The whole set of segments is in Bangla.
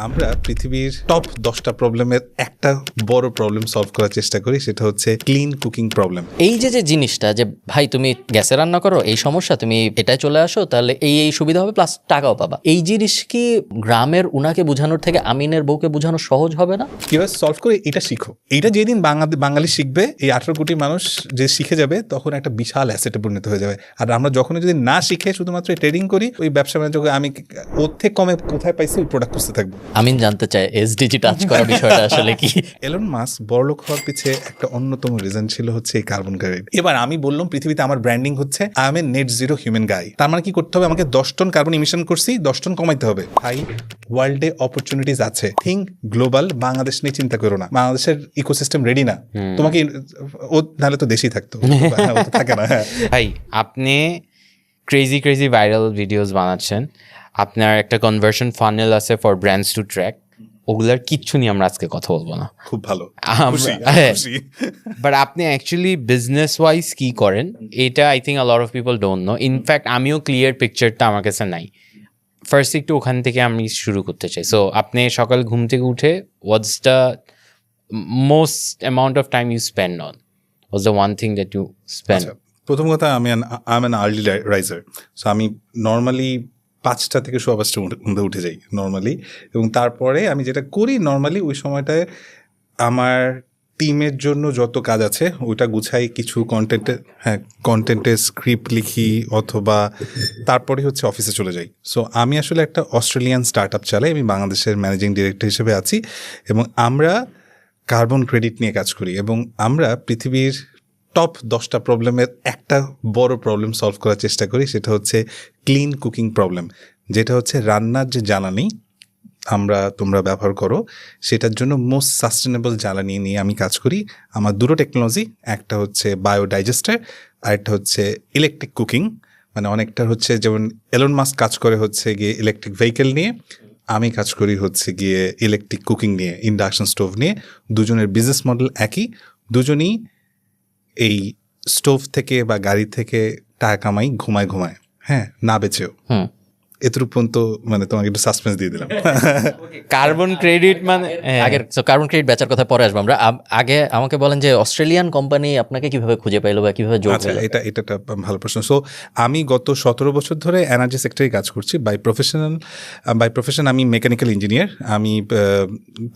আমরা পৃথিবীর টপ 10টা প্রবলেমের একটা বড় প্রবলেম সলভ করার চেষ্টা করি, সেটা হচ্ছে ক্লিন কুকিং প্রবলেম। এই যে জিনিসটা যে ভাই তুমি গ্যাসে রান্না করো, এই সমস্যা, তুমি এটাই চলে আসো, তাহলে এই সুবিধা হবে, প্লাস টাকাও পাবা। এই জিনিস কি গ্রামের উনাকে বোঝানোর থেকে আমিনের বউকে বোঝানো সহজ হবে না? কিভাবে সলভ করে এটা শিখো। এটা যেদিন বাঙালি শিখবে, এই 18 কোটি মানুষ যে শিখে যাবে, তখন একটা বিশাল অ্যাসেটে পরিণত হয়ে যাবে। আর আমরা যখন যদি না শিখে শুধুমাত্র ট্রেডিং করি, ওই ব্যবসা বাণিজ্য আমি ওর থেকে কমে কোথায় পাইছি ওই প্রোডাক্ট খুঁজতে থাকবো। আমিন জানতে চাই এসডিজি টাচ করা বিষয়টা আসলে কি? এলন মাস্ক বড়লোক হওয়ার পিছিয়ে একটা অন্যতম রিজন ছিল হচ্ছে এই কার্বন ক্রেডিট। এবার আমি বললাম পৃথিবীতে আমার ব্র্যান্ডিং হচ্ছে I am a net zero human guy. তার মানে কি করতে হবে? আমাকে 10 টন কার্বন ইমিশন করছি, 10 টন কমাইতে হবে। ভাই, ওয়ার্ল্ডে অপরচুনিটিস আছে, থিঙ্ক গ্লোবাল। বাংলাদেশ নিয়ে চিন্তা করো না, বাংলাদেশের ইকোসিস্টেম রেডি না। তোমাকে ও নাহলে তো দেশেই থাকতো, থাকে না। হ্যাঁ ভাই, আপনি ক্রেজি ভাইরাল ভিডিওস বানাচ্ছেন, আপনার একটা কনভার্সন ফানেল আছে ফর ব্র্যান্ডস টু ট্র্যাক, ওগুলার কিচ্ছু নিয়ে আমরা আজকে কথা বলবো না। খুব ভালো, বাট আপনি অ্যাকচুয়ালি বিজনেস ওয়াইজ কি করেন এটা I think a lot of people don't know. In fact আমিও ক্লিয়ার পিকচারটা আমার কাছে নাই। ফার্স্ট একটু ওখান থেকে আমি শুরু করতে চাই। সো আপনি সকাল ঘুম থেকে উঠে what's the most amount of time you spend on, what's the one thing that you spend? প্রথম কথা, আমি অ্যান আর্লি রাইজার। সো আমি নর্মালি 5টা থেকে 5:15 মধ্যে উঠে যাই নর্মালি, এবং তারপরে আমি যেটা করি নর্মালি ওই সময়টায় আমার টিমের জন্য যত কাজ আছে ওইটা গুছাই, কিছু কন্টেন্টের স্ক্রিপ্ট লিখি, অথবা তারপরে হচ্ছে অফিসে চলে যাই। সো আমি আসলে একটা অস্ট্রেলিয়ান স্টার্ট আপ চালাই, আমি বাংলাদেশের ম্যানেজিং ডিরেক্টর হিসেবে আছি, এবং আমরা কার্বন ক্রেডিট নিয়ে কাজ করি, এবং আমরা পৃথিবীর টপ 10টা প্রবলেমের একটা বড় প্রবলেম সলভ করার চেষ্টা করি, সেটা হচ্ছে ক্লিন কুকিং প্রবলেম। যেটা হচ্ছে রান্নার যে জ্বালানি তোমরা ব্যবহার করো, সেটার জন্য মোস্ট সাস্টেনেবল জ্বালানি নিয়ে আমি কাজ করি। আমার দুটো টেকনোলজি, একটা হচ্ছে বায়োডাইজেস্টার আর একটা হচ্ছে ইলেকট্রিক কুকিং। মানে অনেকটার হচ্ছে, যেমন এলন মাস্ক কাজ করে হচ্ছে গিয়ে ইলেকট্রিক ভেহিকেল নিয়ে, আমি কাজ করি হচ্ছে গিয়ে ইলেকট্রিক কুকিং নিয়ে, ইন্ডাকশন স্টোভ নিয়ে। দুজনের বিজনেস মডেল একই, দুজনই এই স্টোভ থেকে বা গাড়ি থেকে টাকা কামাই ঘুমায়, হ্যাঁ, না বেচেও। এতটুকু পর্যন্ত মানে তোমাকে একটু সাসপেন্স দিয়ে দিলাম। কার্বন ক্রেডিট মানে আগে কার্বন ক্রেডিট বেচার কথা পরে আসবো আমরা। আগে আমাকে বলেন যে অস্ট্রেলিয়ান কোম্পানি আপনাকে কিভাবে খুঁজে পাইলো বা কিভাবে যোগ আচ্ছা, হলো? এটা একটা ভালো প্রশ্ন। সো আমি গত 17 বছর ধরে এনার্জি সেক্টরে কাজ করছি। বাই প্রফেশন আমি মেকানিক্যাল ইঞ্জিনিয়ার। আমি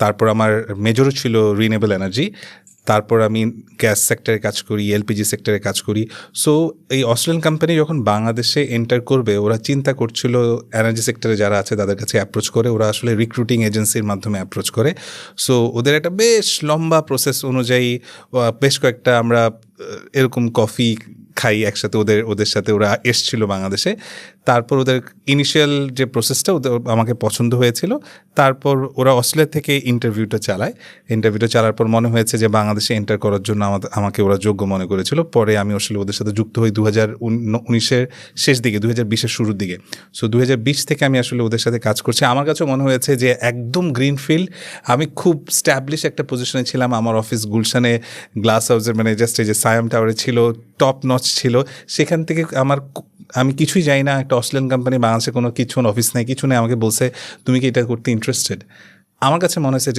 তারপর আমার মেজরও ছিল রিনিউয়েবল এনার্জি। তারপর আমি গ্যাস সেক্টরে কাজ করি, এলপিজি সেক্টরে কাজ করি। সো এই অস্ট্রেলিয়ান কোম্পানি যখন বাংলাদেশে এন্টার করবে, ওরা চিন্তা করছিল এনার্জি সেক্টরে যারা আছে তাদের কাছে অ্যাপ্রোচ করে, ওরা আসলে রিক্রুটিং এজেন্সির মাধ্যমে অ্যাপ্রোচ করে। সো ওদের একটা বেশ লম্বা প্রসেস অনুযায়ী বেশ কয়েকটা আমরা এরকম কফি খাই একসাথে, ওদের সাথে ওরা এসছিল বাংলাদেশে। তারপর ওদের ইনিশিয়াল যে প্রসেসটা ওদের আমাকে পছন্দ হয়েছিল। তারপর ওরা অস্ট্রেলিয়া থেকে ইন্টারভিউটা চালার পর মনে হয়েছে যে বাংলাদেশে এন্টার করার জন্য আমাকে ওরা যোগ্য মনে করেছিল। পরে আমি আসলে ওদের সাথে যুক্ত হই 2019-এর শেষ দিকে, 2020-এর শুরুর দিকে। সো 2020 থেকে আমি আসলে ওদের সাথে কাজ করছি। আমার কাছেও মনে হয়েছে যে একদম গ্রিনফিল্ড, আমি খুব স্ট্যাবলিশ একটা পজিশনে ছিলাম। আমার অফিস গুলশানে গ্লাস হাউসের মানে জাস্ট এই যে সায়াম টাওয়ারে ছিল, টপ নচ ছিল। সেখান থেকে আমি কিছুই জানি না, একটা অস্ট্রেলিয়ান কোম্পানি, বাংলাদেশে কোনো কিছু অফিস নেই, কিছু নেই, আমাকে বলছে তুমি কি এটা করতে ইন্টারেস্টেড? আমার কাছে মনে হয়েছে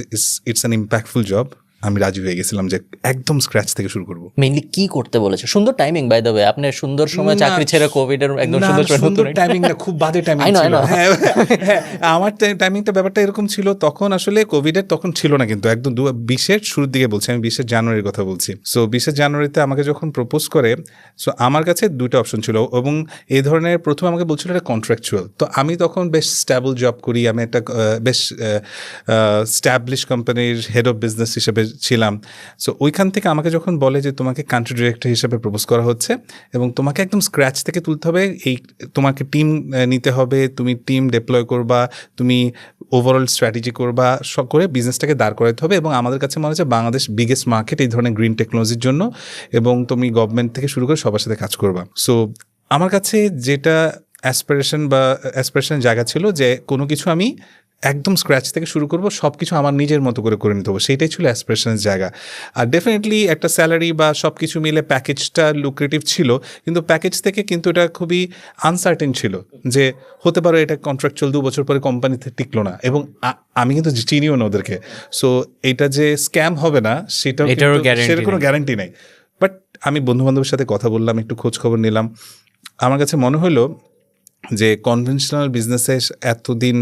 ইটস অ্যান ইম্প্যাক্টফুল জব। আমি রাজি হয়ে গেছিলাম যে একদম স্ক্র্যাচ থেকে শুরু করবো। মেইনলি কি করতে বলেছে? সুন্দর টাইমিং বাই দ্য ওয়ে, আপনার সুন্দর সময় চাকরি ছেড়ে কোভিড এর একদম সুন্দর টাইমিং না, খুব বাজে টাইমিং ছিল। হ্যাঁ, আমার টাইমিংটা ব্যাপারটা এরকম ছিল, তখন আসলে কোভিডের তখন ছিল না, কিন্তু একদম 2020-এর শুরুর দিকে বলছি, আমি 20 জানুয়ারির কথা বলছি। সো 20 জানুয়ারিতে আমাকে যখন প্রপোজ করে, সো আমার কাছে দুটো অপশন ছিল, এবং এই ধরনের প্রথম আমাকে বলছিল এটা কন্ট্রাকচুয়াল। তো আমি তখন বেশ স্ট্যাবল জব করি, আমি একটা বেশ স্ট্যাবলিশ কোম্পানির হেড অফ বিজনেস হিসেবে ছিলাম। সো ওইখান থেকে আমাকে যখন বলে যে তোমাকে কান্ট্রি ডিরেক্টর হিসেবে প্রপোজ করা হচ্ছে, এবং তোমাকে একদম স্ক্র্যাচ থেকে তুলতে হবে, তোমাকে টিম নিতে হবে, তুমি টিম ডিপ্লয় করবা, তুমি ওভারঅল স্ট্র্যাটেজি করবা, সব করে বিজনেসটাকে দাঁড় করাতে হবে। এবং আমাদের কাছে মনে হচ্ছে বাংলাদেশ বিগেস্ট মার্কেট এই ধরনের গ্রিন টেকনোলজির জন্য, এবং তুমি গভর্নমেন্ট থেকে শুরু করে সবার সাথে কাজ করবা। সো আমার কাছে যেটা অ্যাসপিরেশন জায়গা ছিল যে কোনো কিছু আমি একদম স্ক্র্যাচ থেকে শুরু করব, সব কিছু আমার নিজের মতো করে নিতে হবে, সেইটাই ছিল অ্যাসপিরেশনের জায়গা। আর ডেফিনেটলি একটা স্যালারি বা সব কিছু মিলে প্যাকেজটা লুক্রেটিভ ছিল, কিন্তু প্যাকেজ থেকে কিন্তু এটা খুবই আনসার্টেন ছিল যে হতে পারে এটা কন্ট্রাকচুয়াল 2 বছর পরে কোম্পানিতে টিকলো না, এবং আমি কিন্তু চিনিও না ওদেরকে। সো এটা যে স্ক্যাম হবে না সেটাও এটারও guarantee সেটার কোনো গ্যারান্টি নেই। বাট আমি বন্ধুবান্ধবের সাথে কথা বললাম, একটু খোঁজ খবর নিলাম, আমার কাছে মনে হলো যে কনভেনশনাল বিজনেসে এতদিন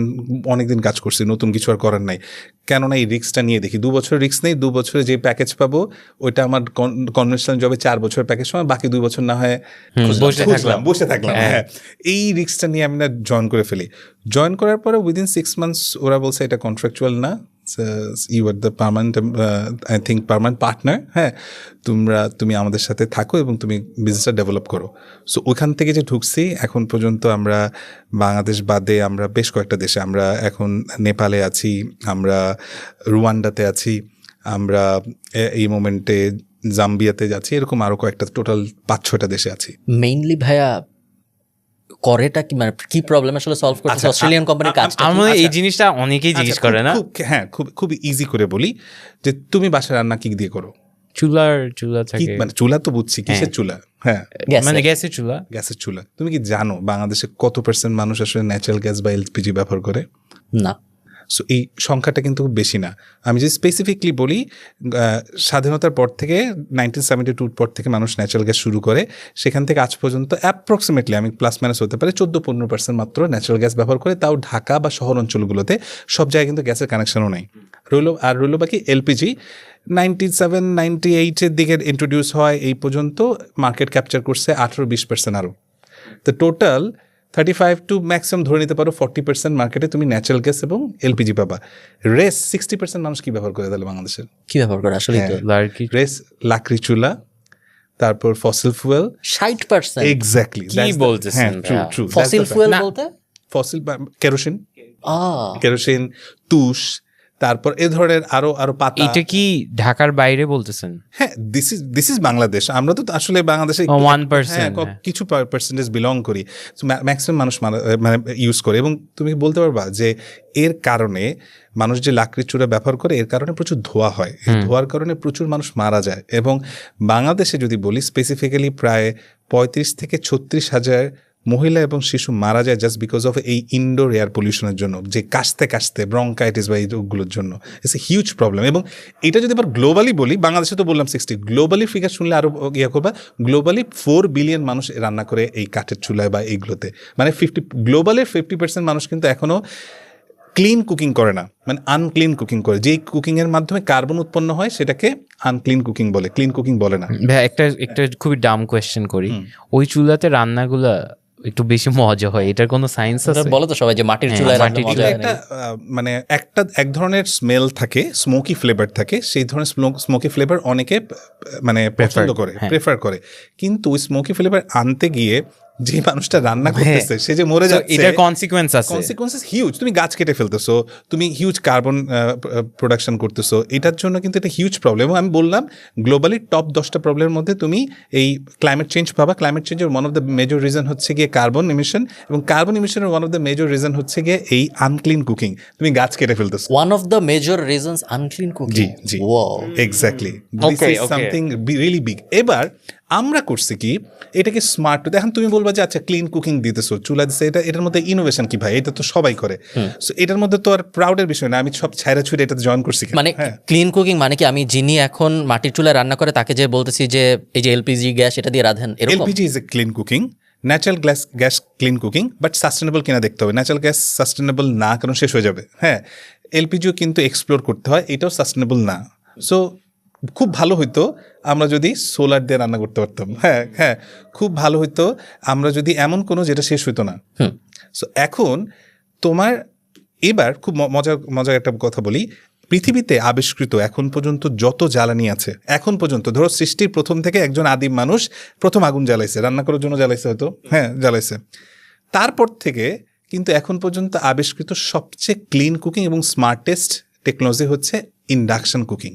অনেকদিন কাজ করছি, নতুন কিছু আর করার নাই, কেননা এই রিস্কটা নিয়ে দেখি। 2 বছর রিস্ক নেই, 2 বছরে যে প্যাকেজ পাবো ওইটা আমার কনভেনশনাল জবে 4 বছরের প্যাকেজ সময়, বাকি 2 বছর না হয় বসে থাকলাম। হ্যাঁ, এই রিস্কটা নিয়ে আমি না জয়েন করে ফেলি। জয়েন করার পরে উইদিন 6 মান্থস ওরা বলছে এটা কন্ট্রাকচুয়াল না, you are the permanent I think permanent partner, হ্যাঁ তুমি আমাদের সাথে থাকো এবং তুমি বিজনেসটা ডেভেলপ করো। সো ওখান থেকে যে ঢুকছি এখন পর্যন্ত আমরা বাংলাদেশ বাদে আমরা বেশ কয়েকটা দেশে, আমরা এখন নেপালে আছি, আমরা রুয়ান্ডাতে আছি, আমরা এই মোমেন্টে জাম্বিয়াতে যাচ্ছি, এরকম আরও কয়েকটা, টোটাল 5-6টা দেশে আছি। মেইনলি ভাইয়া করেটা কি, মানে কি প্রবলেম আসলে সলভ করতেছে আচ্ছা, অস্ট্রেলিয়ান কোম্পানির কাজটা? আমার এই জিনিসটা অনেকেই জিজ্ঞেস করে না। হ্যাঁ, খুব ইজি করে বলি যে তুমি বাসায় রান্না কি দিয়ে করো? চুলা কি থাকে, মানে চুলা তো বুঝছি, কিসের চুলা? হ্যাঁ, মানে গ্যাসের চুলা। গ্যাসের চুলা। তুমি কি জানো বাংলাদেশে কত % মানুষ আসলে ন্যাচারাল গ্যাস বা এলপিজি ব্যবহার করে? না। সো এই সংখ্যাটা কিন্তু খুব বেশি না। আমি যদি স্পেসিফিকলি বলি, স্বাধীনতার পর থেকে 1972 পর থেকে মানুষ ন্যাচারাল গ্যাস শুরু করে, সেখান থেকে আজ পর্যন্ত অ্যাপ্রক্সিমেটলি, আমি প্লাস মাইনাস হতে পারে, 14-15% মাত্র ন্যাচারাল গ্যাস ব্যবহার করে, তাও ঢাকা বা শহর অঞ্চলগুলোতে। সব জায়গায় কিন্তু গ্যাসের কানেকশনও নেই। রইল বাকি এলপিজি। 97-98-এর দিকে ইন্ট্রোডিউস হয়, এই পর্যন্ত মার্কেট ক্যাপচার করছে 18-20% আরও। তো টোটাল 35 টু ম্যাক্সিমাম ধরে নিতে পারো 40% মার্কেটে তুমি ন্যাচারাল গ্যাস এবং এলপিজি পাবা। রেস 60% মানুষ কি ব্যবহার করে তাহলে বাংলাদেশের? কি ব্যবহার করে আসলে? তো রেস লাকড়ি চুলা, তারপর ফসিল ফুয়েল। 60%? এক্স্যাক্টলি। কি বলতেছেন? ট্রু। ফসিল ফুয়েল বলতে ফসিল কেরোসিন, তুষ, তারপর এ ধরনের আরো পাতা। এটা কি ঢাকার বাইরে বলতেছেন? হ্যাঁ, দিস ইজ বাংলাদেশ। আমরা তো আসলে বাংলাদেশে 1%, কিছু পার্সেন্টেজ বিলং করি, ম্যাক্সিমাম মানুষ মানে ইউজ করে। এবং তুমি বলতে পারবা যে এর কারণে মানুষ যে লাকড়ির চুলা ব্যবহার করে, এর কারণে প্রচুর ধোঁয়া হয়, এই ধোঁয়ার কারণে প্রচুর মানুষ মারা যায়। এবং বাংলাদেশে যদি বলি স্পেসিফিক্যালি প্রায় 35 থেকে 36 হাজার মহিলা এবং শিশু মারা যায় জাস্ট বিকজ অফ এই ইনডোর এয়ার পলিউশনের জন্য, যে কাশতে ব্রঙ্কাইটিস বা এই রোগগুলোর জন্য। It's a huge problem. এবং এটা যদি আবার গ্লোবালি বলি, বাংলাদেশে তো বললাম 60, গ্লোবালি ফিগার শুনলে আরও করবা, গ্লোবালি 4 বিলিয়ন মানুষ রান্না করে এই কাঠের চুলায় বা এইগুলোতে। মানে গ্লোবালি 50% মানুষ কিন্তু এখনও ক্লিন কুকিং করে না, মানে আনক্লিন কুকিং করে। যেই কুকিংয়ের মাধ্যমে কার্বন উৎপন্ন হয় সেটাকে আনক্লিন কুকিং বলে, ক্লিন কুকিং বলে না। ভাই একটা খুবই ডাম কোয়েশ্চেন করি, ওই চুলাতে রান্নাগুলা একটু বেশি মজা হয়, এটার কোনো সায়েন্স আছে? বলো তো সবাই যে মাটির চুলায় রান্না মজা হয় না। মানে এক ধরনের স্মেল থাকে, স্মোকি ফ্লেভার থাকে, সেই ধরনের স্মোকি ফ্লেভার অনেকে মানে পছন্দ করে, প্রেফার করে। কিন্তু ওই স্মোকি ফ্লেভার আনতে গিয়ে যে মানুষটা রান্না করতেছে সে যে মরে যাচ্ছে, এটার কনসিকুয়েন্সেস হিউজ। তুমি গাছ কেটে ফেলতেছো, তুমি হিউজ কার্বন প্রোডাকশন করতেছো, এটার জন্য কিন্তু এটা হিউজ প্রবলেম। আমি বললাম গ্লোবালি টপ 10টা প্রবলেমের মধ্যে তুমি এই ক্লাইমেট চেঞ্জ পাবা। ক্লাইমেট চেঞ্জের one of the major reason হচ্ছে গিয়ে কার্বন ইমিশন, এবং কার্বন ইমিশনের one of the major reason হচ্ছে গিয়ে এই আনক্লিন কুকিং, তুমি গাছ কেটে ফেলতেছো। One of the major reasons unclean cooking. জি, wow, exactly, this is something really big. এবার আমরা করছি কি, এটাকে স্মার্ট। এখন তুমি বলবা যে আচ্ছা ক্লিন কুকিং দিতেছো, চুলা দিচ্ছে, এটার মধ্যে ইনোভেশন কি ভাই? এটা তো সবাই করে। সো এটার মধ্যে তো আর প্রাউডের বিষয় না, আমি সব ছাইরা ছুঁড়ে এটাতে জয়েন করছি। মানে ক্লিন কুকিং মানে কি আমি যিনি এখন মাটির চুলায় রান্না করে তাকে যে বলতেছি যে এই যে এলপিজি গ্যাস এটা দিয়ে রাঁধেন, এরকম? LPG is a clean cooking, natural gas clean cooking, but sustainable কিনা দেখতে হবে। ন্যাচারাল গ্যাস সাস্টেনেবল না, কারণ শেষ হয়ে যাবে। হ্যাঁ, এলপিজিও কিন্তু এক্সপ্লোর করতে হয়, এটাও সাস্টেনেবল না। সো খুব ভালো হইতো আমরা যদি সোলার দিয়ে রান্না করতে পারতাম। হ্যাঁ, খুব ভালো হইতো আমরা যদি এমন কোনো যেটা শেষ হইতো না। সো এখন তোমার এবার খুব মজার একটা কথা বলি, পৃথিবীতে আবিষ্কৃত এখন পর্যন্ত যত জ্বালানি আছে, এখন পর্যন্ত ধরো সৃষ্টির প্রথম থেকে একজন আদিম মানুষ প্রথম আগুন জ্বালাইছে, রান্না করার জন্য জ্বালাইছে হয়তো, হ্যাঁ জ্বালাইছে। তারপর থেকে কিন্তু এখন পর্যন্ত আবিষ্কৃত সবচেয়ে ক্লিন কুকিং এবং স্মার্টেস্ট টেকনোলজি হচ্ছে ইন্ডাকশন কুকিং।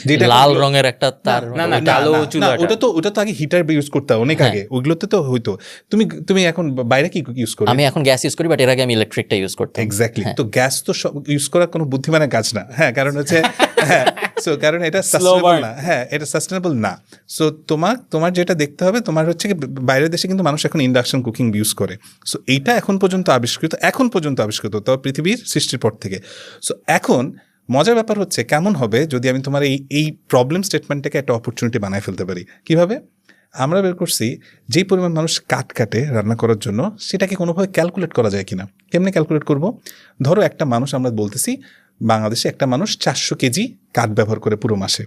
যেটা লাল রঙের একটা তার না, না, কালো চুলাটা। ওটা তো আগে হিটার ইউজ করতে হয় অনেক আগে, ওইগুলোতে তো হইতো। তুমি এখন বাইরে কি ইউজ করো? আমি এখন গ্যাস ইউজ করি, বাট এর আগে আমি ইলেকট্রিকটা ইউজ করতাম। এক্স্যাক্টলি, তো গ্যাস তো ইউজ করার কোনো বুদ্ধিমানের কাজ না, হ্যাঁ, কারণ হচ্ছে হ্যাঁ, সো কারণ এটা সাস্টেনেবল না, হ্যাঁ, এটা সাস্টেনেবল না। সো তোমার যেটা দেখতে হবে, তোমার হচ্ছে কি বাইরের দেশে কিন্তু মানুষ এখন ইন্ডাকশন কুকিং ইউজ করে। সো এইটা এখন পর্যন্ত আবিষ্কৃত তবে পৃথিবীর সৃষ্টির পর থেকে। সো এখন মজার ব্যাপার হচ্ছে কেমন হবে যদি আমি তোমার এই প্রবলেম স্টেটমেন্টটাকে একটা অপরচুনিটি বানায় ফেলতে পারি। কিভাবে? আমরা বের করছি যেই পরিমাণ মানুষ কাটে রান্না করার জন্য, সেটাকে কোনোভাবে ক্যালকুলেট করা যায় কিনা। কেমনে ক্যালকুলেট করব? ধরো একটা মানুষ, আমরা বলতেছি বাংলাদেশে একটা মানুষ 400 কেজি কাঠ ব্যবহার করে পুরো মাসে।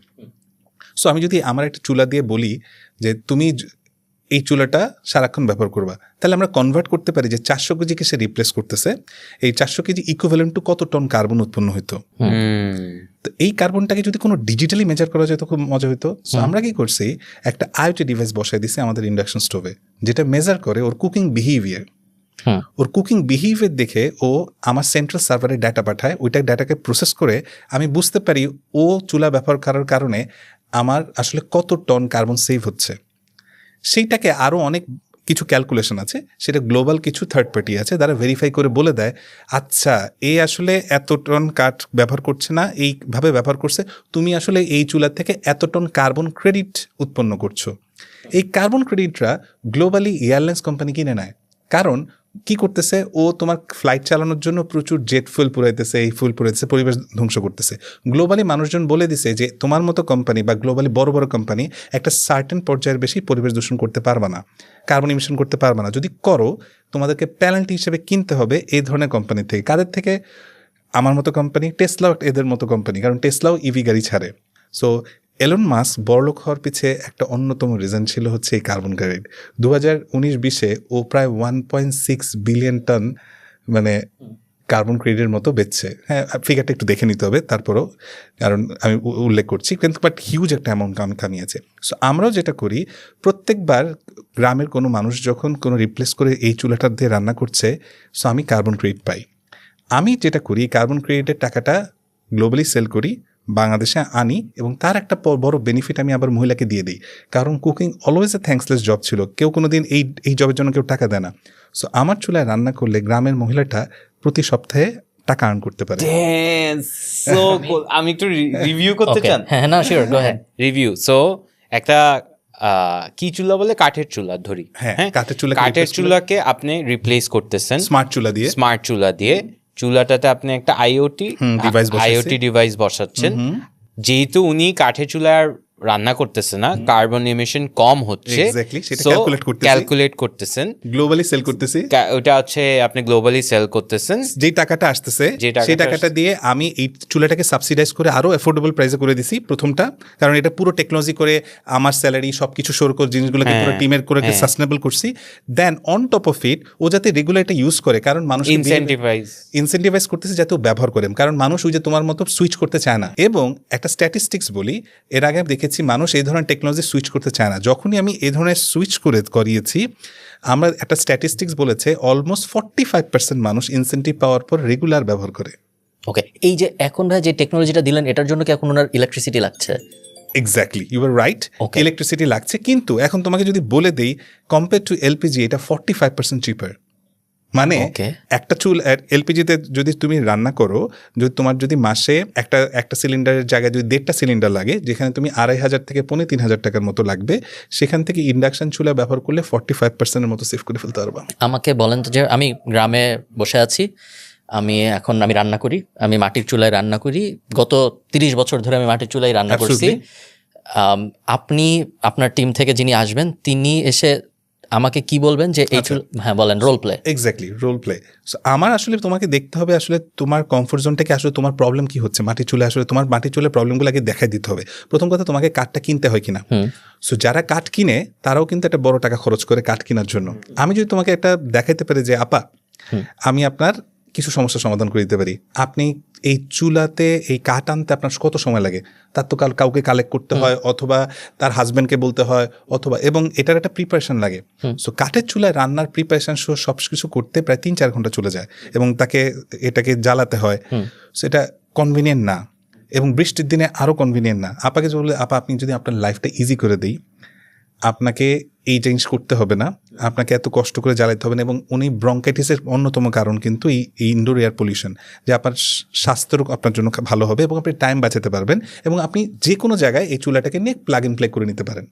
সো আমি যদি আমার একটা চুলা দিয়ে বলি যে তুমি এই চুলাটা সারাক্ষণ ব্যবহার করবা, তাহলে আমরা কনভার্ট করতে পারি যে 400 কেজিকে সে রিপ্লেস করতেছে, এই 400 কেজি ইকুইভ্যালেন্ট টু কত টন কার্বন উৎপন্ন হইতো। তো এই কার্বনটাকে যদি কোনো ডিজিটালি মেজার করা যায় তো খুব মজা হতো। সো আমরা কি করছি, একটা আইওটি ডিভাইস বসাই দিছি আমাদের ইন্ডাকশন স্টোভে, যেটা মেজার করে ওর কুকিং বিহেভিয়ার। ওর কুকিং বিহেভিয়ার দেখে ও আমার সেন্ট্রাল সার্ভারে ডাটা পাঠায়, ওইটা ডাটাকে প্রসেস করে আমি বুঝতে পারি ও চুলা ব্যবহার করার কারণে আমার আসলে কত টন কার্বন সেভ হচ্ছে। সেইটাকে আরও অনেক কিছু ক্যালকুলেশন আছে, সেটা গ্লোবাল কিছু থার্ড পার্টি আছে, তারা ভেরিফাই করে বলে দেয় আচ্ছা এ আসলে এত টন কাঠ ব্যবহার করছে না, এইভাবে ব্যবহার করছে, তুমি আসলে এই চুলা থেকে এত টন কার্বন ক্রেডিট উৎপন্ন করছো। এই কার্বন ক্রেডিটরা গ্লোবালি এয়ারলাইন্স কোম্পানি কিনে নেয়, কারণ কি করতেছে, ও তোমার ফ্লাইট চালানোর জন্য প্রচুর জেট ফুয়েল পুরাইতেছে, এই ফুয়েল পুরাইতেছে, পরিবেশ ধ্বংস করতেছে। গ্লোবালি মানুষজন বলে দিছে যে তোমার মতো কোম্পানি বা গ্লোবালি বড় বড় কোম্পানি একটা সার্টেন পর্যায়ের বেশি পরিবেশ দূষণ করতে পারবে না, কার্বন ইমিশন করতে পারবে না। যদি করো তোমাদেরকে পেনাল্টি হিসেবে কিনতে হবে এই ধরনের কোম্পানি থেকে। কাদের থেকে? আমার মতো কোম্পানি, টেসলাও এদের মতো কোম্পানি, কারণ টেসলাও ইভি গাড়ি ছাড়ে। সো এলন মাস্ক বড়লোক হওয়ার পিছে একটা অন্যতম রিজন ছিল হচ্ছে এই কার্বন ক্রেডিট। 2019-20 ও প্রায় 1.6 বিলিয়ন টন মানে কার্বন ক্রেডিটের মতো বেচছে। হ্যাঁ, ফিগারটা একটু দেখে নিতে হবে তারপরও, কারণ আমি উল্লেখ করছি, কিন্তু বাট হিউজ একটা অ্যামাউন্ট কামিয়েছে। সো আমরাও যেটা করি, প্রত্যেকবার গ্রামের কোনো মানুষ যখন কোনো রিপ্লেস করে এই চুলাটা দিয়ে রান্না করছে, সো আমি কার্বন ক্রেডিট পাই। আমি যেটা করি, কার্বন ক্রেডিটের টাকাটা গ্লোবালি সেল করি, বাংলাদেশে আনি, এবং তার একটা বড় বেনিফিট আমি আবার মহিলাকে দিয়ে দিই, কারণ কুকিং অলওয়েজ এ থ্যাঙ্কসলেস জব ছিল, কেউ কোনো দিন এই জবের জন্য কেউ টাকা দেয় না। সো আমার চুলায় রান্না করলে গ্রামের মহিলাটা প্রতি সপ্তাহে টাকা আর্ন করতে পারে। আমি একটু রিভিউ করতে চান? হ্যাঁ, না, শিওর, গো আহেড। রিভিউ। সো একটা কি চুলা বলে, কাঠের চুলা ধরি, হ্যাঁ, কাঠের চুলাকে আপনি রিপ্লেস করতেছেন স্মার্ট চুলা দিয়ে। চুলাটাতে আপনি একটা আইওটি ডিভাইস বসাচ্ছেন। যেহেতু উনি কাঠের চুলার রান্না করতেছে না, কার্বন এমিশন কম হচ্ছে, ক্যালকুলেট করতেছেন, গ্লোবালি সেল করতেছি, ওটা হচ্ছে আপনি গ্লোবালি সেল করতেছেন। যে টাকাটা আসতেছে সেই টাকাটা দিয়ে আমি এই চুলাটাকে সাবসিডাইজ করে আরো অ্যাফোর্ডেবল প্রাইসে করে দিছি প্রথমটা, কারণ এটা পুরো টেকনোলজি করে আমার স্যালারি সবকিছু শোর করে জিনিসগুলোকে পুরো টিমের করে সাস্টেনেবল করছি। দেন অন টপ অফ ইট ও যাতে রেগুলার এটা ইউজ করে, কারণ মানুষ ইনসেন্টিভাইজ করতেছে যাতে ও ব্যবহার করে, কারণ মানুষ ওই যে তোমার মতো সুইচ করতে চায় না। এবং একটা স্ট্যাটিস্টিক্স বলি, এর আগে দেখেছি মানুষ এই ধরনের টেকনোলজি সুইচ করতে চায় না। যখনই আমি এই ধরনের সুইচ করিয়েছি, আমরা একটা স্ট্যাটিস্টিক্স বলেছে অলমোস্ট 45% মানুষ ইনসেন্টিভ পাওয়ার পর রেগুলার ব্যবহার করে। ওকে, এই যে এখন ভাই যে টেকনোলজিটা দিলেন, এটার জন্য কি এখন ওনার ইলেকট্রিসিটি লাগছে? Exactly, you are right, electricity লাগছে, কিন্তু এখন তোমাকে যদি বলে দেই কম্পেয়ার টু এলপিজি এটা 45% চিপার। মানে একটা চুল এলপিজিতে যদি তুমি রান্না করো, যদি তোমার যদি মাসে একটা সিলিন্ডারের জায়গায় যদি 1.5টা সিলিন্ডার লাগে, যেখানে তুমি 2,500 থেকে 3,500 টাকার মতো লাগবে, সেখান থেকে ইন্ডাকশন চুলা ব্যবহার করলে 45%-এর মতো সেভ করে ফেলতে পারবা। আমাকে বলেন তো, যে আমি গ্রামে বসে আছি, আমি রান্না করি, আমি মাটির চুলায় রান্না করি, গত 30 বছর ধরে আমি মাটির চুলায় রান্না করছি। আপনি আপনার টিম থেকে যিনি আসবেন, তিনি এসে আমাকে কি বলবেন যে এই হ্যাঁ বলেন, role play. Exactly, role play. আমার আসলে তোমাকে দেখতে হবে আসলে তোমার কমফোর্ট জোনটাকে, আসলে তোমার প্রবলেম কি হচ্ছে মাটির চুলে, আসলে তোমার মাটির চুলের প্রবলেমগুলোকে দেখাই দিতে হবে। প্রথম কথা, তোমাকে কাঠটা কিনতে হয় কিনা। সো যারা কাঠ কিনে তারাও কিন্তু একটা বড় টাকা খরচ করে কাঠ কেনার জন্য। আমি যদি তোমাকে একটা দেখাইতে পারি যে আপা, আমি আপনার কিছু সমস্যার সমাধান করে দিতে পারি, আপনি এই চুলাতে এই কাঠ আনতে আপনার কত সময় লাগে, তার তো কাউকে কালেক্ট করতে হয়, অথবা তার হাজব্যান্ডকে বলতে হয়, অথবা, এবং এটার একটা প্রিপারেশন লাগে। সো কাঠের চুলায় রান্নার প্রিপারেশন সব কিছু করতে প্রায় 3-4 ঘন্টা চলে যায়, এবং এটাকে জ্বালাতে হয়। সো এটা কনভিনিয়েন্ট না। এবং বৃষ্টির দিনে আরও কনভিনিয়েন্ট না। আপাকে বললে আপা আপনি যদি আপনার লাইফটা ইজি করে দিই, আপনাকে এই জিনিস করতে হবে না, আপনাকে এত কষ্ট করে জ্বালাতে হবে না। এবং উনি ব্রঙ্কাইটিসের অন্যতম কারণ কিন্তু এই ইনডোর এয়ার পলিউশন, যে আপনার স্বাস্থ্যও আপনার জন্য ভালো হবে এবং আপনি টাইম বাঁচাতে পারবেন এবং আপনি যে কোনো জায়গায় এই চুলাটাকে নিয়ে প্লাগ ইন প্লে করে নিতে পারেন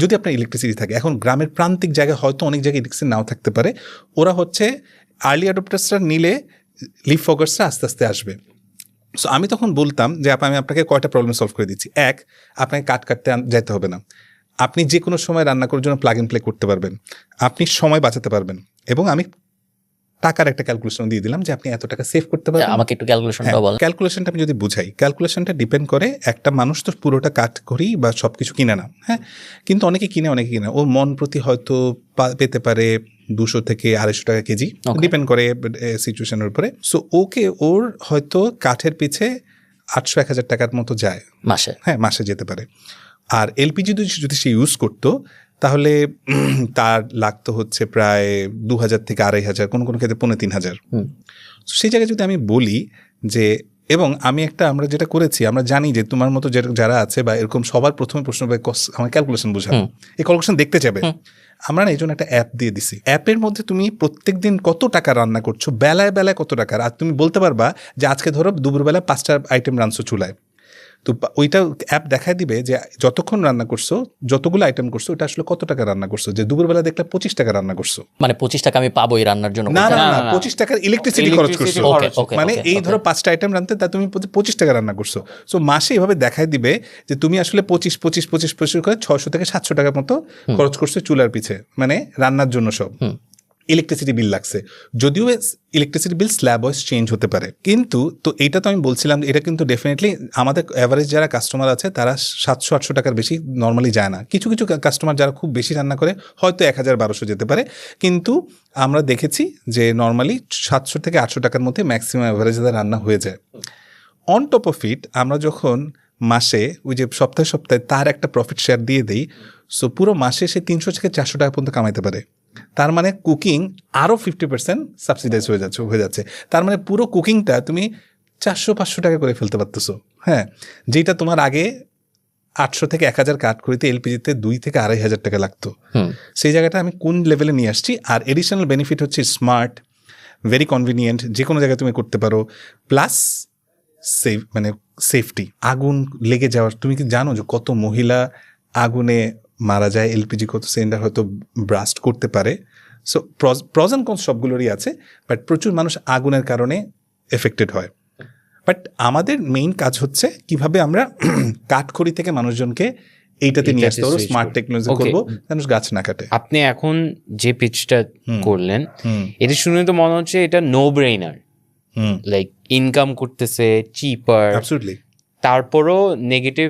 যদি আপনার ইলেকট্রিসিটি থাকে। এখন গ্রামের প্রান্তিক জায়গায় হয়তো অনেক জায়গায় ইলেকট্রিসিটি নাও থাকতে পারে, ওরা হচ্ছে আর্লি অ্যাডপ্টার্সরা নিলে লিফ ফগার্সরা আস্তে আস্তে আসবে। সো আমি তখন বলতাম যে আমি আপনাকে কয়টা প্রবলেম সলভ করে দিচ্ছি। এক, আপনাকে কাটতে যেতে হবে না, আপনি যে কোনো সময় রান্না করার জন্য প্লাগ ইন প্লে করতে পারবেন, আপনি সময় বাঁচাতে পারবেন এবং আমি টাকার একটা ক্যালকুলেশন দিয়ে দিলাম যে আপনি এত টাকা সেভ করতে পারবেন। আমাকে একটু ক্যালকুলেশনটা বলেন। ক্যালকুলেশনটা আমি যদি বুঝাই, ক্যালকুলেশনটা ডিপেন্ড করে, একটা মানুষ তো পুরোটা কাট করি বা সব কিছু কিনে না, হ্যাঁ, কিন্তু অনেকে কিনে ও মন প্রতি হয়তো পেতে পারে 200 থেকে 250 টাকা কেজি, ডিপেন্ড করে সিচুয়েশনের উপরে। সো ওর হয়তো কাঠের পিছে 800-1000 টাকার মতো যায় মাসে, হ্যাঁ মাসে যেতে পারে। আর এলপিজি যদি সে ইউজ করতো তাহলে তার লাগতো হচ্ছে প্রায় 2000 থেকে 2500, কোনো ক্ষেত্রে 3500। সেই জায়গায় যদি আমি বলি যে, এবং আমরা যেটা করেছি, আমরা জানি যে তোমার মতো যারা আছে বা এরকম সবার প্রথমে প্রশ্ন আমার ক্যালকুলেশন বোঝাবো, এই ক্যালকুলেশন দেখতে চাবে, আমরা না এই জন্য একটা অ্যাপ দিয়ে দিছি। অ্যাপের মধ্যে তুমি প্রত্যেক দিন কত টাকা রান্না করছো, বেলায় বেলায় কত টাকার, আর তুমি বলতে পারবা যে আজকে ধরো দুপুরবেলা 5টা আইটেম রাঁধছো চুলায়, তো ওইটা অ্যাপ দেখায় দিবে যে যতক্ষণ রান্না করছো, যতগুলো আইটেম করছো, ওটা আসলে কত টাকা রান্না করছো। যে দুপুরবেলা দেখলে 25 টাকা রান্না করছো, মানে 25 টাকা আমি পাবো এই রান্নার জন্য? না, 25 টাকার ইলেকট্রিসিটি খরচ করছো। মানে এই ধরো 5টা আইটেম রান্নতে তা তুমি 25 টাকা রান্না করছো। সো মাসে এইভাবে দেখায় দিবে যে তুমি আসলে 25 করে 600 থেকে 700 টাকার মতো খরচ করছো চুলার পিছে, মানে রান্নার জন্য সব ইলেকট্রিসিটি বিল লাগছে। যদিও electricity bill slab wise change হতে পারে, কিন্তু তো এইটা তো আমি বলছিলাম এটা কিন্তু ডেফিনেটলি আমাদের অ্যাভারেজ যারা কাস্টমার আছে তারা 700-800 টাকার বেশি নর্মালি যায় না। কিছু কিছু কাস্টমার যারা খুব বেশি রান্না করে হয়তো 1000-1200 যেতে পারে, কিন্তু আমরা দেখেছি যে নর্মালি 700 থেকে 800 টাকার মধ্যে ম্যাক্সিমাম অ্যাভারেজ রান্না হয়ে যায়। অন টপ অফ ইট আমরা যখন মাসে ওই যে সপ্তাহে তার একটা প্রফিট শেয়ার দিয়ে দিই, সো পুরো মাসে সে 300 থেকে 400 টাকা পর্যন্ত কামাইতে পারে। তার মানে কুকিং আরও 50% সাবসিডাইজ হয়ে যাচ্ছে। তার মানে পুরো কুকিংটা তুমি 400-500 টাকা করে ফেলতে পারতেছো, হ্যাঁ, যেটা তোমার আগে 800 থেকে 1000 কাট করিতে এলপিজিতে 2 থেকে 2500 টাকা লাগতো। সেই জায়গাটা আমি কোন লেভেলে নিয়ে আসছি। আর এডিশনাল বেনিফিট হচ্ছে স্মার্ট, ভেরি কনভিনিয়েন্ট, যে কোনো জায়গায় তুমি করতে পারো, প্লাস সেফটি। আগুন লেগে যাওয়ার, তুমি কি জানো যে কত মহিলা আগুনে মারা যায়, এলপিজি কত সিলিন্ডার হয়তো ব্রাস্ট করতে পারে। সো প্রজ অ্যান্ড কনস সবগুলোরই আছে, বাট প্রচুর মানুষ আগুনের কারণে এফেক্টেড হয়। বাট আমাদের মেইন কাজ হচ্ছে কিভাবে আমরা কাঠখড়ি থেকে মানুষজনকে এইটাতে নিয়ে আসতে পারবো, স্মার্ট টেকনোলজি করবো, মানুষ গাছ না কাটে। আপনি এখন যে পিচটা করলেন, এটা শুনে তো মনে হচ্ছে এটা নো ব্রেইনার, লাইক ইনকাম করতেছে, চিপার, অ্যাবসলিউটলি। তারপরও নেগেটিভ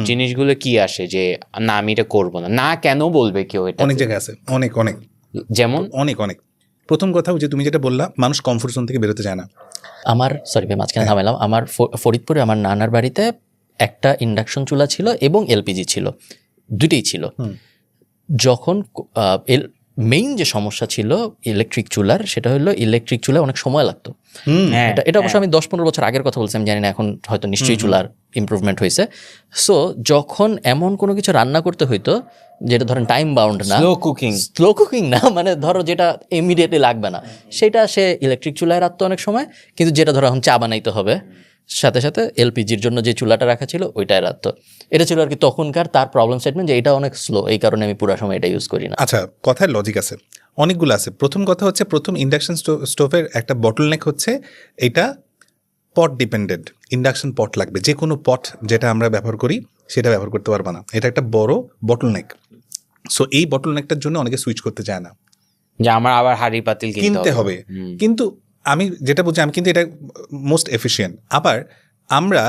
জিনিসগুলো কি আসে যে না আমি এটা করবো না কেন বলবে কেউ? এটা অনেক জায়গায় আছে, অনেক যেমন অনেক। প্রথম কথা যে তুমি যেটা বললা, মানুষ কমফোর্ট জোন থেকে বেরোতে চায় না। আমার মাঝখানে থামালাম, আমার ফরিদপুরে আমার নানার বাড়িতে একটা ইন্ডাকশন চুলা ছিল এবং এলপিজি ছিল, দুইটাই ছিল। যখন মেইন যে সমস্যা ছিল ইলেকট্রিক চুলার, সেটা হলো ইলেকট্রিক চুলা অনেক সময় লাগতো। এটা অবশ্য আমি 10-15 বছর আগের কথা বলছি, আমি জানি না এখন হয়তো নিশ্চয়ই চুলার ইমপ্রুভমেন্ট হয়েছে। সো যখন এমন কোনো কিছু রান্না করতে হইতো যেটা ধরেন টাইম বাউন্ড না, স্লো কুকিং না, মানে ধরো যেটা ইমিডিয়েটলি লাগবে না, সেটা সে ইলেকট্রিক চুলায় রাখতো অনেক সময়। কিন্তু যেটা ধরো এখন চা বানাইতে হবে, সাথে সাথে এলপিজির জন্য যে চুলাটা রাখা ছিল ওইটাই রাখতো। এটা ছিল আর কি তখনকার তার প্রবলেম স্টেটমেন্ট, যে এটা অনেক স্লো, এই কারণে আমি পুরো সময় এটা ইউজ করি না। আচ্ছা, কথার লজিক আছে, অনেকগুলো আছে। প্রথম কথা হচ্ছে, প্রথম ইন্ডাকশন স্টোভের একটা বটলনেক হচ্ছে এটা পট ডিপেন্ডেন্ট। ইন্ডাকশন পট লাগবে, যে কোনো পট যেটা আমরা ব্যবহার করি সেটা ব্যবহার করতে পারবো না, এটা একটা বড় বটলনেক। সো এই বটলনেকটার জন্য অনেকে সুইচ করতে চায় না, যে আমার আবার হাঁড়ি পাতিল কিনতে হবে। কিন্তু আমি যেটা বলছি, আমি কিন্তু এটা মোস্ট এফিশিয়েন্ট। আবার আমরা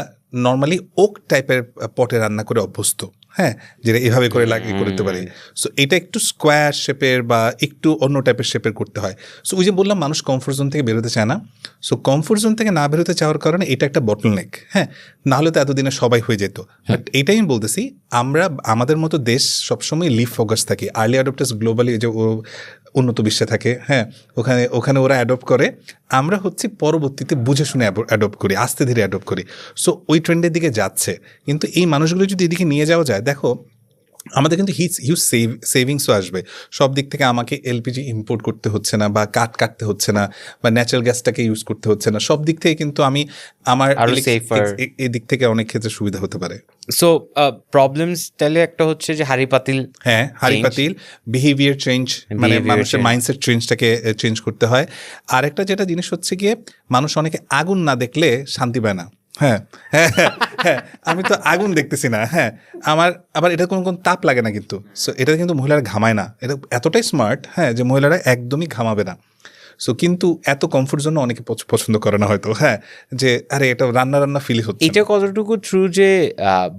নর্মালি ওক টাইপের পটে রান্না করে অভ্যস্ত, হ্যাঁ, যেটা এভাবে করে লাগিয়ে করতে পারি। সো এটা একটু স্কোয়ার শেপের বা একটু অন্য টাইপের শেপের করতে হয়। সো ওই যে বললাম মানুষ কমফোর্ট জোন থেকে বেরোতে চায় না। সো কমফোর্ট জোন থেকে না বেরোতে চাওয়ার কারণে এটা একটা বটলনেক। হ্যাঁ, না হলে তো এতদিনে সবাই হয়ে যেত। বাট এইটাই আমি বলতেছি, আমরা আমাদের মতো দেশ সবসময় লিভ ফোকাস থাকি। আর্লি অ্যাডপ্টার্স গ্লোবালি যে উন্নত বিশ্বে থাকে, হ্যাঁ, ওখানে ওরা অ্যাডপ্ট করে, আমরা হচ্ছে পরবর্তীতে বুঝে শুনে অ্যাডপ্ট করি, আস্তে ধীরে অ্যাডপ্ট করি। সো ওই ট্রেন্ডের দিকে যাচ্ছে। কিন্তু এই মানুষগুলো যদি এদিকে নিয়ে যাওয়া যায়, দেখো আমাদের কিন্তু হিউজ সেভিংসও আসবে সব দিক থেকে। আমাকে এলপিজি ইম্পোর্ট করতে হচ্ছে না, বা কাটতে হচ্ছে না, বা ন্যাচারাল গ্যাসটাকে ইউজ করতে হচ্ছে না। সব দিক থেকে কিন্তু আমি আমার এই দিক থেকে অনেক ক্ষেত্রে সুবিধা হতে পারে। সো প্রবলেমস তাহলে একটা হচ্ছে যে হাড়ি পাতিল, হ্যাঁ, হাড়ি পাতিল, বিহেভিয়ার চেঞ্জ, মানে মানুষের মাইন্ডসেট চেঞ্জটাকে চেঞ্জ করতে হয়। আর একটা যেটা জিনিস হচ্ছে গিয়ে, মানুষ অনেকে আগুন না দেখলে শান্তি পায় না। হ্যাঁ হ্যাঁ হ্যাঁ, আমি তো আগুন দেখতেছি না। হ্যাঁ, আবার এটা কোনো তাপ লাগে না কিন্তু। সো এটা কিন্তু মহিলারা ঘামায় না, এটা এতটাই স্মার্ট, হ্যাঁ, যে মহিলারা একদমই ঘামাবে না। সো কিন্তু এত কমফোর্ট জন্য অনেকে পছন্দ করে না হয়তো। হ্যাঁ, যে আরে এটা রান্না ফিল হচ্ছে। এটা কতটুকু ট্রু যে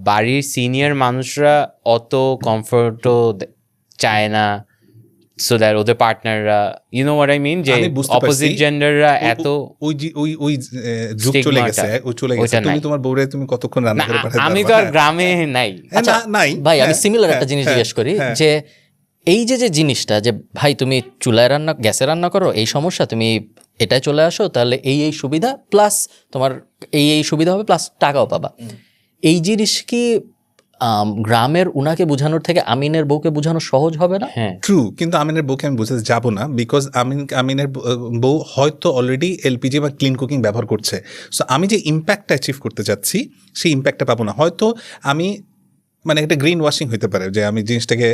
বাড়ির সিনিয়র মানুষরা অত কমফোর্টও চায় না, সো দ্যাট ওদের পার্টনাররা, you know what I mean, যে অপোজিট জেন্ডাররা এত ওই যুগ চলে গেছে, তুমি তোমার বউরে তুমি কতক্ষণ রান্না করে পাঠাতে পারবে? আমি তো আর গ্রামে নাই। আচ্ছা ভাই, আমি সিমিলার একটা জিনিস জিজ্ঞেস করি, যে এই যে জিনিসটা, যে ভাই তুমি চুলায় গ্যাসে রান্না করো, এই সমস্যা, তুমি এটাই চলে আসো, তাহলে এই সুবিধা প্লাস তোমার এই সুবিধা হবে, প্লাস টাকাও পাবা। এই জিনিস কি গ্রামের উনাকে বোঝানোর থেকে আমিনের বউকে বোঝানো সহজ হবে না? হ্যাঁ, ট্রু, কিন্তু আমিনের বউকে আমি বোঝাতে যাবো না, বিকজ আমিনের বউ হয়তো অলরেডি এলপিজি বা ক্লিন কুকিং ব্যবহার করছে। সো আমি যে ইম্প্যাক্টটা অ্যাচিভ করতে চাচ্ছি, সেই ইম্প্যাক্টটা পাবো না। হয়তো আমি মানে একটা গ্রিন ওয়াশিং হতে পারে, যে আমি জিনিসটাকে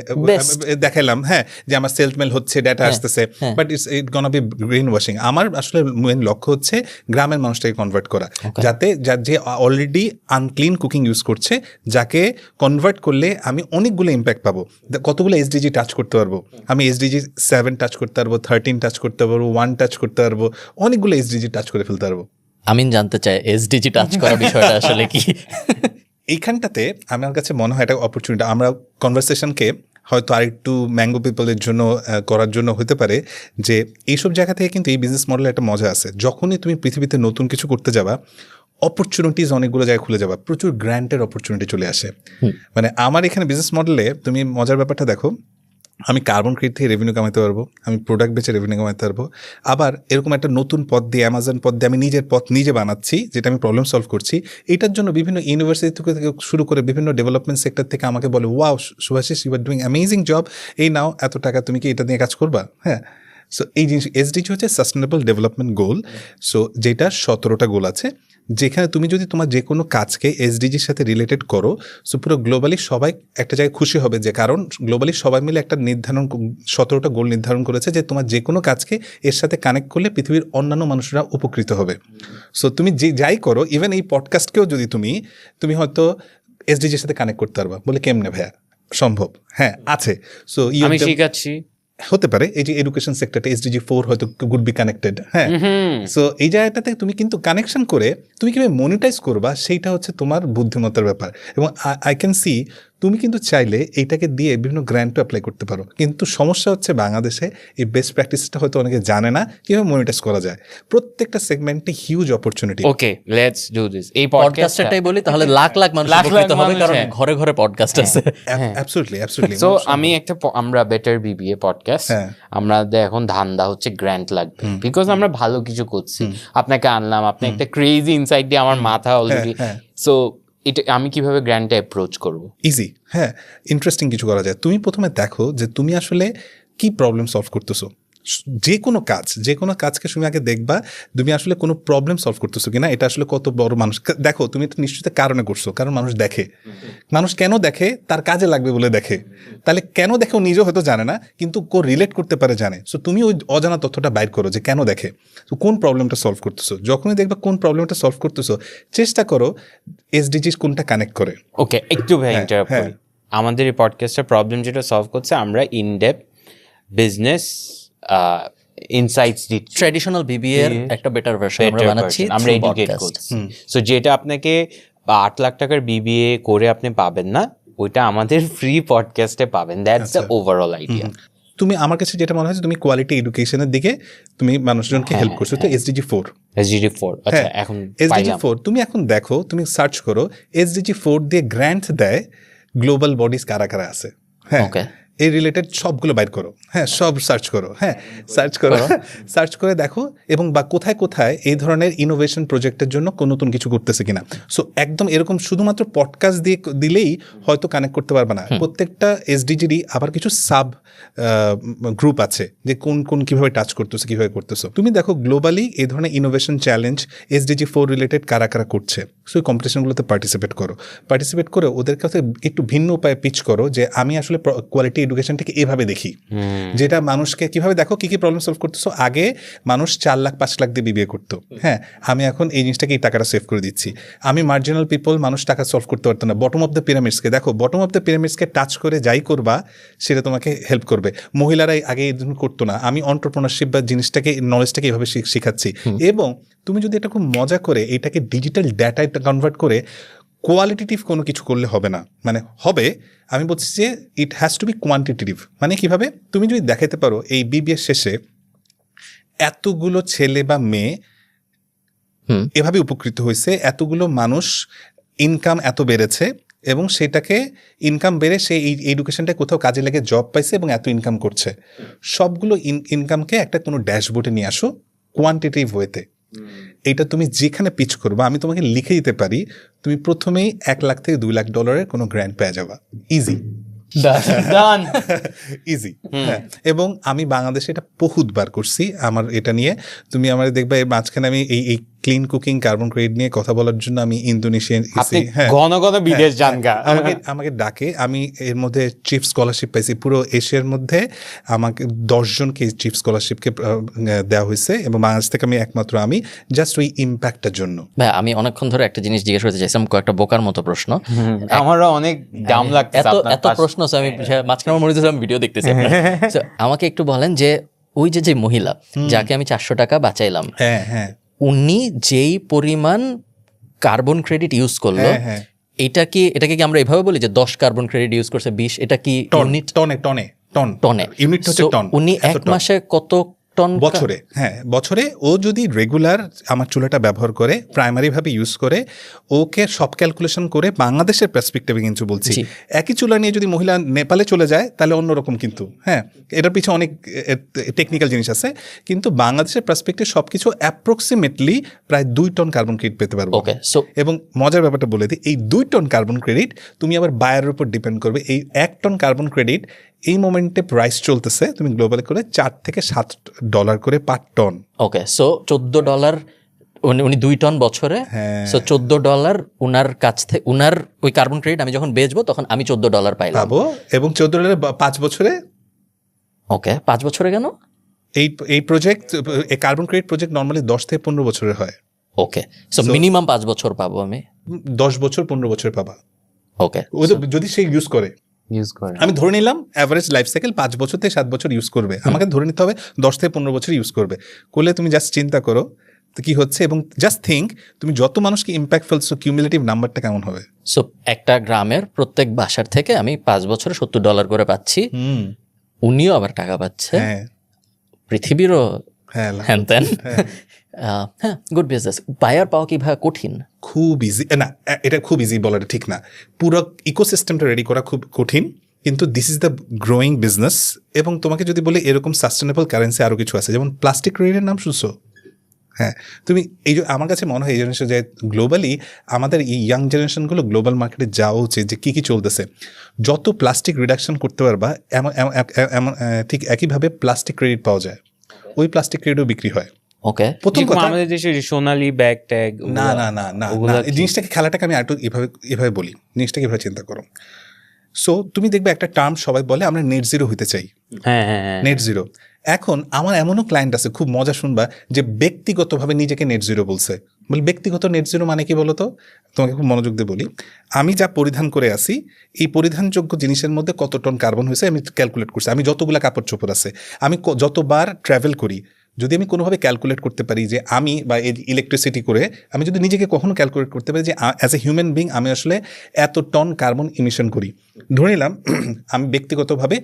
দেখাইলাম, হ্যাঁ, যে আমার সেলসমেল হচ্ছে, ডেটা আসতেছে, but it গনা B green washing. আমার আসলে মেন লক্ষ্য হচ্ছে গ্রামের মানুষটাকে কনভার্ট করা, যাতে যে অলরেডি আনক্লিন কুকিং ইউজ করছে, যাকে কনভার্ট করলে আমি অনেকগুলো ইম্প্যাক্ট পাবো। কতগুলো এসডিজি টাচ করতে পারবো আমি, এসডিজি 7 টাচ করতে পারবো, 13 টাচ করতে পারবো, 1 টাচ করতে পারবো, অনেকগুলো এসডিজি টাচ করে ফেলতে পারবো। আমিন জানতে চাই এসডিজি টাচ করা বিষয়টা আসলে কি? এইখানটাতে আমার কাছে মনে হয় একটা অপরচুনিটি। আমরা কনভারসেশনকে হয়তো আরেকটু ম্যাঙ্গো পিপলের জন্য করার জন্য হতে পারে, যে এইসব জায়গা থেকে কিন্তু এই বিজনেস মডেলে একটা মজা আছে। যখনই তুমি পৃথিবীতে নতুন কিছু করতে যাবা, অপরচুনিটিস অনেকগুলো জায়গায় খুলে যাবা, প্রচুর গ্র্যান্টের অপরচুনিটি চলে আসে। মানে আমার এখানে বিজনেস মডেলে তুমি মজার ব্যাপারটা দেখো, আমি কার্বন ক্রেডিট থেকে রেভিনিউ কামাতে পারবো, আমি প্রোডাক্ট বেচে রেভিনিউ কামাতে পারবো। আবার এরকম একটা নতুন পথ দিয়ে, অ্যামাজন পথ দিয়ে আমি নিজের পথ নিজে বানাচ্ছি, যেটা আমি প্রবলেম সলভ করছি। এটার জন্য বিভিন্ন ইউনিভার্সিটি থেকে শুরু করে বিভিন্ন ডেভেলপমেন্ট সেক্টর থেকে আমাকে বলে, wow Shubhashis, you are doing amazing job, এই নাও এত টাকা, তুমি কি এটা নিয়ে কাজ করবা? হ্যাঁ, সো এই জিনিস এসডিজি হচ্ছে সাস্টেনেবল ডেভেলপমেন্ট গোল। সো যেটা 17টা গোল আছে, যেখানে তুমি যদি তোমার যে কোনো কাজকে এসডিজির সাথে রিলেটেড করো, সো পুরো গ্লোবালি সবাই একটা জায়গায় খুশি হবে, যে কারণ গ্লোবালি সবাই মিলে একটা 17টা গোল নির্ধারণ করেছে, যে তোমার যে কোনো কাজকে এর সাথে কানেক্ট করলে পৃথিবীর অন্যান্য মানুষরা উপকৃত হবে। সো তুমি যাই করো, ইভেন এই পডকাস্টকেও যদি তুমি হয়তো এসডিজির সাথে কানেক্ট করতে পারবা। বলে কেমনে ভাইয়া? সম্ভব, হ্যাঁ, আছে। সো আমি শিখাচ্ছি, হতে পারে এই যে এডুকেশন সেক্টরটা এসডিজি 4 হয়তো গুড বি কানেক্টেড। হ্যাঁ, সো এই জায়গাটাতে তুমি কিন্তু কানেকশন করে তুমি কিভাবে মনিটাইজ করবা, সেইটা হচ্ছে তোমার বুদ্ধিমত্তার ব্যাপার। এবং আই ক্যান সি তুমি কিন্তু চাইলে এইটাকে দিয়ে বিভিন্ন গ্র্যান্টও অ্যাপ্লাই করতে পারো। কিন্তু সমস্যা হচ্ছে বাংলাদেশে এই বেস্ট প্র্যাকটিসটা হয়তো অনেকে জানে না কিভাবে মনিটাইজ করা যায়। প্রত্যেকটা সেগমেন্টে huge opportunity. Okay, let's do this. এই পডকাস্টটাই বলি, তাহলে লাখ লাখ মানুষ উপকৃত হবে, কারণ ঘরে ঘরে পডকাস্ট আছে। অ্যাবসলিউটলি। সো আমি আমরা বেটার বিবিএ পডকাস্ট, আমাদের এখন ধান্দা হচ্ছে গ্র্যান্ট লাগবে, বিকজ আমরা ভালো কিছু করছি, আপনাকে আনলাম, আপনি একটা ক্রেজি ইনসাইট দিয়ে আমার মাথা অলরেডি। সো এটা আমি কিভাবে গ্র্যান্টে অ্যাপ্রোচ করব? ইজি, হ্যাঁ, ইন্টারেস্টিং কিছু করা যায়। তুমি প্রথমে দেখো যে তুমি আসলে কি প্রবলেম সলভ করতেছো। যে কোনো কাজকে তুমি আগে দেখবা তুমি আসলে কোনো প্রবলেম সলভ করতেছো কিনা, এটা আসলে কত বড় মানুষ দেখো। তুমি এটা নিশ্চিত কারণে করছো, কারণ মানুষ দেখে। মানুষ কেন দেখে? তার কাজে লাগবে বলে দেখে। তাহলে কেন দেখে ও নিজেও হয়তো জানে না, কিন্তু রিলেট করতে পারে, জানে। সো তুমি ওই অজানা তথ্যটা বাইর করো যে কেন দেখে, তো কোন প্রবলেমটা সলভ করতেছো। যখনই দেখবা কোন প্রবলেমটা সলভ করতেছো, চেষ্টা করো এসডিজি কোনটা কানেক্ট করে। ওকে, একটু ভাই ইন্টারাপ্ট করি। আমাদের এই পডকাস্টের প্রবলেম যেটা সলভ করছে, আমরা ইন ডেপথ বিজনেস ইনসাইটস দিচ্ছি, ট্র্যাডিশনাল বিবিএ এর একটা বেটার ভার্সন আমরা বানাচ্ছি, আমরা এডুকেট করছি। সো যেটা আপনাকে 8 লাখ টাকার বিবিএ করে আপনি পাবেন না, ওইটা আমাদের ফ্রি পডকাস্টে পাবেন। That's the overall idea. তুমি আমার কাছে যেটা মনে হয় তুমি কোয়ালিটি এডুকেশনের দিকে তুমি মানুষজনকে হেল্প করছো। তো SDG 4 আচ্ছা এখন SDG 4 তুমি এখন দেখো, তুমি সার্চ করো SDG 4 দিয়ে গ্র্যান্ট দেয় গ্লোবাল বডিজ কারা কারা আছে, হ্যাঁ ওকে এই রিলেটেড সবগুলো বাইর করো, হ্যাঁ সব সার্চ করো, হ্যাঁ সার্চ করে দেখো এবং বা কোথায় কোথায় এই ধরনের ইনোভেশন প্রজেক্টের জন্য কোন নতুন কিছু করতেছে কিনা। সো একদম এরকম শুধুমাত্র পডকাস্ট দিয়ে দিলেই হয়তো কানেক্ট করতে পারবে না। প্রত্যেকটা SDGরই আবার কিছু সাব গ্রুপ আছে যে কোন কোন কিভাবে টাচ করতেছে, কিভাবে করতেছো। তুমি দেখো গ্লোবালি এই ধরনের ইনোভেশন চ্যালেঞ্জ SDG 4 রিলেটেড কারা কারা করছে, সো এই কম্পিটিশনগুলোতে পার্টিসিপেট করে ওদের কাছে একটু ভিন্ন উপায়ে পিচ করো যে আমি আসলে কোয়ালিটি এডুকেশনটাকে এভাবে দেখি, যেটা মানুষকে কিভাবে দেখো কি কি প্রবলেম সলভ করতেছো। আগে মানুষ 4 লাখ 5 লাখ দিয়ে বিবিএ করতো, হ্যাঁ আমি এখন এই জিনিসটাকে এই টাকাটা সেভ করে দিচ্ছি। আমি মার্জিনাল পিপল, মানুষ টাকা সলভ করতে পারতো না। বটম অফ দ্য পিরামিডসকে দেখো, বটম অফ দ্য পিরামিডসকে টাচ করে যাই করবা সেটা তোমাকে হেল্প করবে। মহিলারাই আগে এই জন্য করতো না, আমি এন্টারপ্রেনারশিপ বা জিনিসটাকে নলেজটাকে এইভাবে শিখাচ্ছি। এবং তুমি যদি এটা খুব মজা করে এটাকে ডিজিটাল ডাটায় কনভার্ট করে কোয়ালিটেটিভ কোনো কিছু করলে হবে না, মানে হবে আমি বলছি যে it has to be quantitative. মানে কিভাবে তুমি যদি দেখাতে পারো এই বিবিএ শেষে এতগুলো ছেলে বা মেয়ে এভাবে উপকৃত হয়েছে, এতগুলো মানুষ ইনকাম এত বেড়েছে এবং সেটাকে ইনকাম বেড়ে সে এই এডুকেশনটা কোথাও কাজে লেগে জব পাইছে এবং এত ইনকাম করছে, সবগুলো ইনকামকে একটা কোনো ড্যাশবোর্ডে নিয়ে আসো কোয়ান্টিটেটিভ ওয়েতে। এইটা তুমি যেখানে পিচ করবা আমি তোমাকে লিখে দিতে পারি, তুমি প্রথমেই $1 লাখ থেকে $2 লাখ কোনো গ্র্যান্ট পেয়ে যাবা, ইজি ইজি। এবং আমি বাংলাদেশে এটা বহুতবার করছি আমার এটা নিয়ে। তুমি আমার দেখবা এর মাঝখানে আমি এই ক্লিন কুকিং কার্বন ক্রেডিট নিয়ে কথা বলার জন্য আমি ইন্দোনেশিয়ান ঘন ঘন বিদেশ যান, আমাকে ডাকে। আমি এর মধ্যে চিফ স্কলারশিপ পাইছি, পুরো এশিয়ার মধ্যে আমাকে 10 জনকে চিফ স্কলারশিপকে দেওয়া হয়েছে এবং বাংলাদেশ থেকে আমি একমাত্র, আমি জাস্ট ওই ইম্প্যাক্টটার জন্য। ভাই আমি অনেকক্ষণ ধরে একটা জিনিস জিজ্ঞেস করতে চাইছিলাম, কয়েকটা বোকার মতো প্রশ্ন, আমারও অনেক দাম লাগছে এত প্রশ্ন। আমি মাঝখানে মনে হচ্ছে আমি ভিডিও দেখতেছি। আমাকে একটু বলেন যে ওই যে মহিলা যাকে আমি 400 টাকা বাঁচাইলাম, হ্যাঁ হ্যাঁ উনি যেই পরিমাণ কার্বন ক্রেডিট ইউজ করলো, এটাকে কি আমরা এভাবে বলি যে 10 কার্বন ক্রেডিট ইউজ করছে 20, এটা কি ইউনিট? টনে ইউনিট হচ্ছে টন। উনি এক মাসে কত টন? বছরে ও যদি রেগুলার আমার চুলাটা ব্যবহার করে, প্রাইমারি ভাবে ইউজ করে, ওকে সব ক্যালকুলেশন করে বাংলাদেশের পার্সপেক্টিভে কিন্তু বলছি, একই চুলা নিয়ে যদি মহিলা নেপালে চলে যায় তাহলে অন্যরকম, কিন্তু হ্যাঁ এটার পিছনে অনেক টেকনিক্যাল জিনিস আছে, কিন্তু বাংলাদেশের পার্সপেক্টিভ সবকিছু অ্যাপ্রক্সিমেটলি প্রায় 2 টন কার্বন ক্রেডিট পেতে পারবো। এবং মজার ব্যাপারটা বলে দিই, এই 2 টন কার্বন ক্রেডিট তুমি আবার বায়ারের উপর ডিপেন্ড করবে। এই 1 টন কার্বন ক্রেডিট এই মোমেন্টে প্রাইস চলতেছে তুমি গ্লোবালি করে $4 থেকে $7 করে পার টন। ওকে, সো $14 উনি 2 টন বছরে, সো $14 উনার কাছ থেকে, উনার ওই কার্বন ক্রেডিট আমি যখন বেচবো তখন আমি $14 পাবো। এবং $14 5 বছরে। ওকে, 5 বছরে কেন? এই প্রজেক্ট, এই কার্বন ক্রেডিট প্রজেক্ট নর্মালি 10 থেকে 15 বছরের হয়। ওকে, সো মিনিমাম 5 বছর পাবো আমি। 10 বছর 15 বছর পাবা। ওকে, যদি সে ইউজ করে, আমি ধরে নিলাম অ্যাভারেজ লাইফ সাইকেল 5 বছর থেকে 7 বছর ইউজ করবে, আমাকে ধরে নিতে হবে 10 থেকে 15 বছর ইউজ করবে। করলে তুমি জাস্ট চিন্তা করো তো কি হচ্ছে, এবং জাস্ট থিঙ্ক তুমি যত মানুষকে ইম্প্যাক্ট ফেলছো কিউমুলেটিভ নাম্বারটা কেমন হবে। সো একটা গ্রামের প্রত্যেক বাসার থেকে আমি 5 বছরে $70 করে পাচ্ছি, উনিও আবার টাকা পাচ্ছে, পৃথিবীরও হ্যান ত্যান। হ্যাঁ, গুড বিজনেস। বায়ার পাওয়া কি ভাই কঠিন? খুব ইজি না, এটা খুব ইজি বলাটা ঠিক না, পুরো ইকোসিস্টেমটা রেডি করা খুব কঠিন, কিন্তু this is the growing business. এবং তোমাকে যদি বলে এরকম সাস্টেনেবল কারেন্সি আরও কিছু আছে, যেমন প্লাস্টিক ক্রেডিটের নাম শুনছো? হ্যাঁ, তুমি এই যে আমার কাছে মনে হয় এই জেনারেশন যে গ্লোবালি আমাদের এই ইয়াং জেনারেশনগুলো গ্লোবাল মার্কেটে যাওয়া উচিত, যে কী কী চলতেছে, যত প্লাস্টিক রিডাকশন করতে পারবা এমন ঠিক একইভাবে প্লাস্টিক ক্রেডিট পাওয়া যায়, ওই প্লাস্টিক ক্রেডিটও বিক্রি হয়। ওকে, প্রথম কথা আমাদের দেশে সোনালী ব্যাগ ট্যাগ না না না না, জিনিসটাকে খেলাটাকে আমি আরেকটু এভাবে বলি, জিনিসটাকে এভাবে চিন্তা করো। সো তুমি দেখবে একটা টার্ম সবাই বলে আমরা নেট জিরো হইতে চাই, নেট জিরো। এখন আমার এমনও ক্লায়েন্ট আছে, খুব মজা শুনবা, যে ব্যক্তিগতভাবে নিজেকে নেট জিরো বলছে। বলি ব্যক্তিগত নেট জিরো মানে কি বলো তো? তোমাকে খুব মনোযোগ দিয়ে বলি, আমি যা পরিধান করে আসি এই পরিধানযোগ্য জিনিসের মধ্যে কত টন কার্বন হয়েছে আমি ক্যালকুলেট করছি, আমি যতগুলো কাপড় চোপড় আছে, আমি যতবার ট্রাভেল করি যদি আমি কোনোভাবে ক্যালকুলেট করতে পারি যে আমি বা ইলেকট্রিসিটি করে আমি যদি নিজেকে কখনো ক্যালকুলেট করতে পারি যে অ্যাজ এ হিউম্যান বিং আমি আসলে এত টন কার্বন ইমিশন করি, ধরে নিলাম আমি ব্যক্তিগতভাবে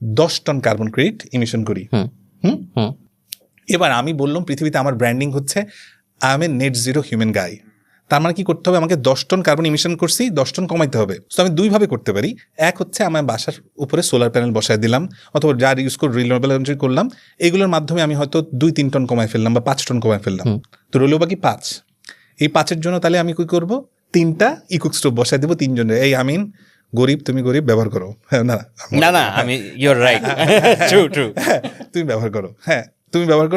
10 টন কার্বন ক্রেডিট ইমিশন করি। এবার আমি বললাম পৃথিবীতে আমার ব্র্যান্ডিং হচ্ছে I am a net zero human guy. তার মানে কি করতে হবে, আমাকে 10 টন কার্বন ইমিশন করছি, 10 টন কমাইতে হবে। তো আমি দুইভাবে করতে পারি। এক হচ্ছে আমার বাসার উপরে সোলার প্যানেল বসায় দিলাম, অথবা যার ইউজ করে রিনিউয়েবল এনার্জি করলাম, এগুলোর মাধ্যমে আমি হয়তো 2-3 টন কমাই ফেললাম বা 5 টন কমাই ফেললাম। তো রইল বাকি 5। এই 5-এর জন্য তাহলে আমি কি করবো, 3টা ইকুক স্টোভ বসায় দেবো 3 জনের। এই আমিন গরিব, তুমি গরিব, ব্যবহার করো। হ্যাঁ না আমি ইউর রাইট, ট্রু তুমি ব্যবহার করো, হ্যাঁ তুমি ব্যবহার